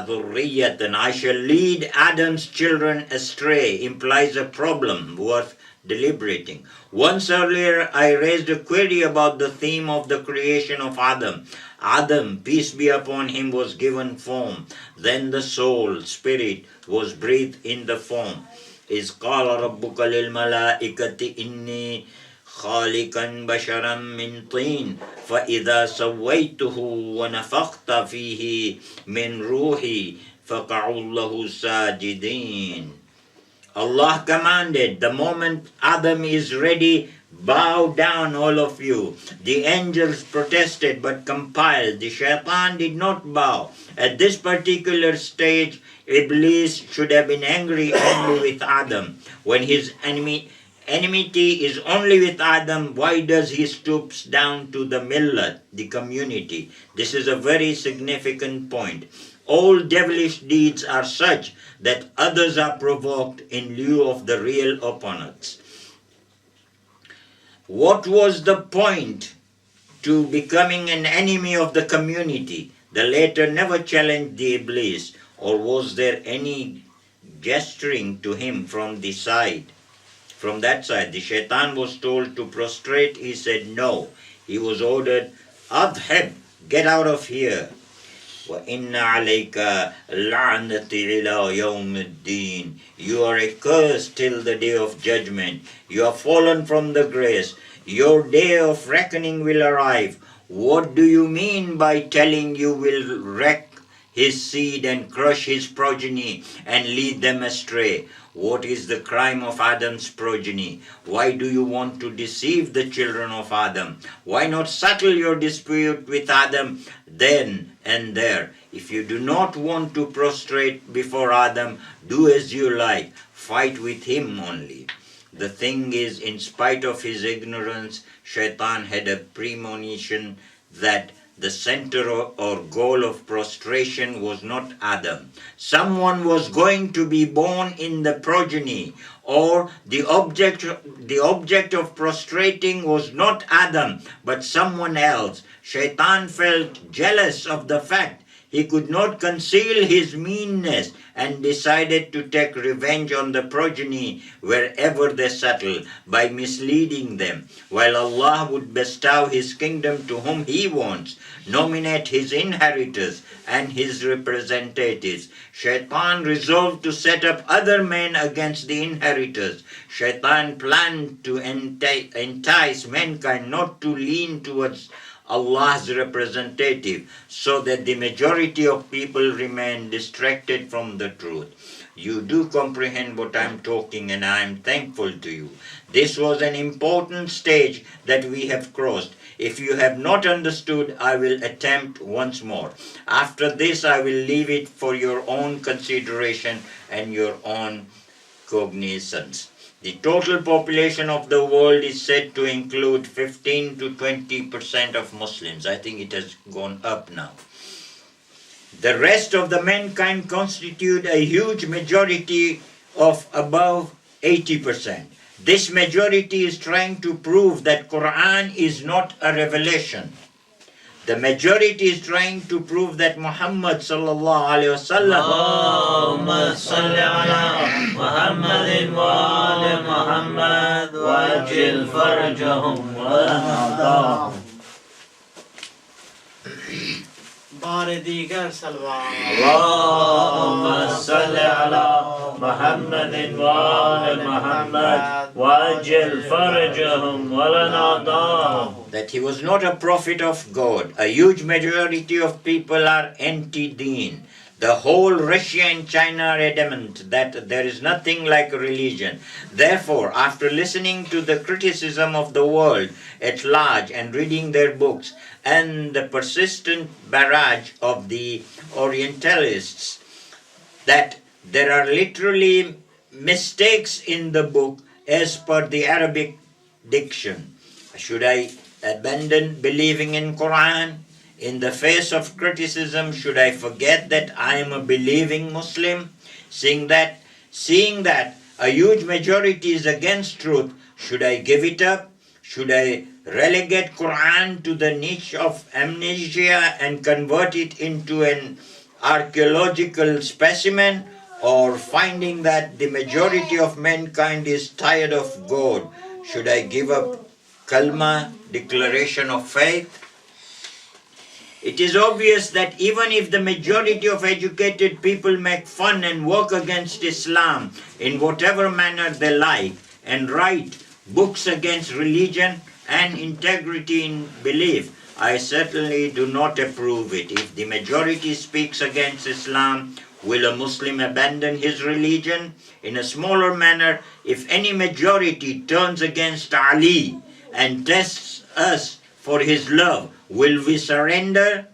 ذُرِّيَّةً, I shall lead Adam's children astray, implies a problem worth deliberating. Once earlier, I raised a query about the theme of the creation of Adam. Adam, peace be upon him, was given form. Then the soul, spirit, was breathed in the form. إِذْ قَالَ رَبُّكَ لِلْمَلَائِكَةِ إِنِّي خَالِقًا بَشَرًا مِّن طِينٍ فَإِذَا سَوَّيْتُهُ وَنَفَخْتَ فِيهِ مِن رُوحِي فَقَعُوا لَهُ سَاجِدِينَ. Allah commanded, the moment Adam is ready, bow down all of you. The angels protested but compiled. The shaitan did not bow. At this particular stage, Iblis should have been angry only with Adam. When his enmity is only with Adam, why does he stoop down to the millat, the community? This is a very significant point. All devilish deeds are such that others are provoked in lieu of the real opponents. What was the point to becoming an enemy of the community? The latter never challenged the Iblis, or was there any gesturing to him from the side? From that side, the shaitan was told to prostrate. He said no. He was ordered, Adhib, get out of here. وَإِنَّ عَلَيْكَ لَعْنَةِ إِلَى يَوْمِ الدِّينِ. You are accursed till the day of judgment. You are fallen from the grace. Your day of reckoning will arrive. What do you mean by telling you will wreck his seed and crush his progeny and lead them astray? What is the crime of Adam's progeny? Why do you want to deceive the children of Adam? Why not settle your dispute with Adam then and there? If you do not want to prostrate before Adam, do as you like. Fight with him only. The thing is, in spite of his ignorance, Shaitan had a premonition that the center or goal of prostration was not Adam. Someone was going to be born in the progeny, or the object of prostrating was not Adam, but someone else. Shaitan felt jealous of the fact he could not conceal his meanness and decided to take revenge on the progeny wherever they settle by misleading them, while Allah would bestow his kingdom to whom he wants, nominate his inheritors and his representatives. Shaitan resolved to set up other men against the inheritors. Shaitan planned to entice mankind not to lean towards Allah's representative, so that the majority of people remain distracted from the truth. You do comprehend what I'm talking, and I am thankful to you. This was an important stage that we have crossed. If you have not understood, I will attempt once more. After this, I will leave it for your own consideration and your own cognizance. The total population of the world is said to include 15 to 20% of Muslims. I think it has gone up now. The rest of the mankind constitute a huge majority of above 80%. This majority is trying to prove that Quran is not a revelation. The majority is trying to prove that Muhammad sallallahu alaihi wasallam Allahumma salli ala Muhammadin wa ali Muhammad wa ajil farjahum wa nadahum. बार दीगर salwar Allahumma salli ala Muhammadin wa ali Muhammad wa ajil farjahum wa nadahum. that he was not a prophet of God. A huge majority of people are anti-deen. The whole Russia and China are adamant that there is nothing like religion. Therefore, after listening to the criticism of the world at large and reading their books and the persistent barrage of the Orientalists, that there are literally mistakes in the book as per the Arabic diction. Should I abandon believing in Quran? In the face of criticism, should I forget that I am a believing Muslim? Seeing that a huge majority is against truth, should I give it up? Should I relegate Quran to the niche of amnesia and convert it into an archaeological specimen? Or finding that the majority of mankind is tired of God, should I give up kalma, declaration of faith? It is obvious that even if the majority of educated people make fun and work against Islam in whatever manner they like and write books against religion and integrity in belief, I certainly do not approve it. If the majority speaks against Islam, will a Muslim abandon his religion? In a smaller manner, if any majority turns against Ali and tests us for his love, will we surrender?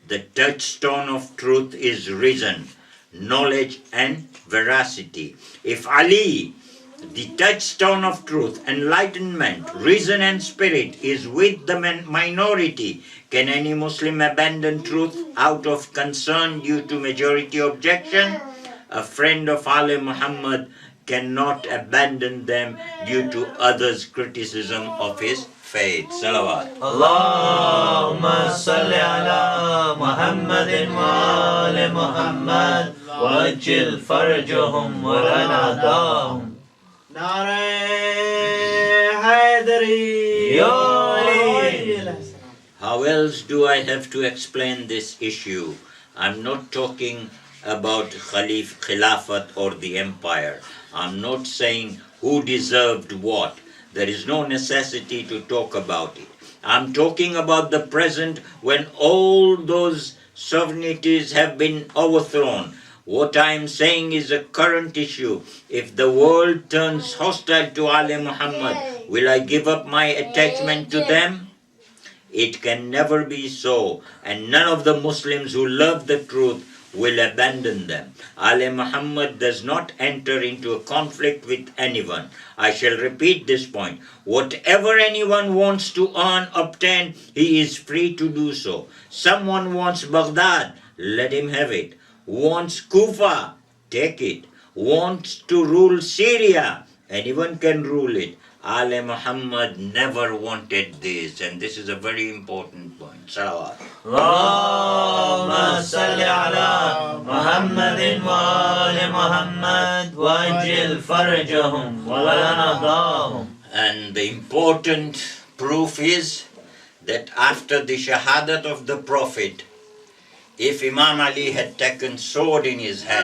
The touchstone of truth is reason, knowledge and veracity. If Ali, the touchstone of truth, enlightenment, reason and spirit, is with the minority, can any Muslim abandon truth out of concern due to majority objection? A friend of Ali Muhammad cannot abandon them due to others' criticism of his faith. Salawat. Allahumma salli ala Muhammadin wa ali Muhammad wa ajil farjahum wa nadahum. नारे Hydari How else do I have to explain this issue? I'm not talking about Khilafat or the empire. I'm not saying who deserved what. There is no necessity to talk about it. I'm talking about the present when all those sovereignties have been overthrown. What I am saying is a current issue. If the world turns hostile to Ali Muhammad, will I give up my attachment to them? It can never be so, and none of the Muslims who love the truth will abandon them. Ali Muhammad does not enter into a conflict with anyone. I shall repeat this point. Whatever anyone wants to earn, obtain, he is free to do so. Someone wants Baghdad, let him have it. Wants Kufa, take it. Wants to rule Syria, anyone can rule it. Ali Muhammad never wanted this, and this is a very important point. Salawat. اللهم صل على محمد وآل محمد وأجل فرجهم ولنضاهم. And the important proof is that after the shahadat of the Prophet, if Imam Ali had taken sword in his hand,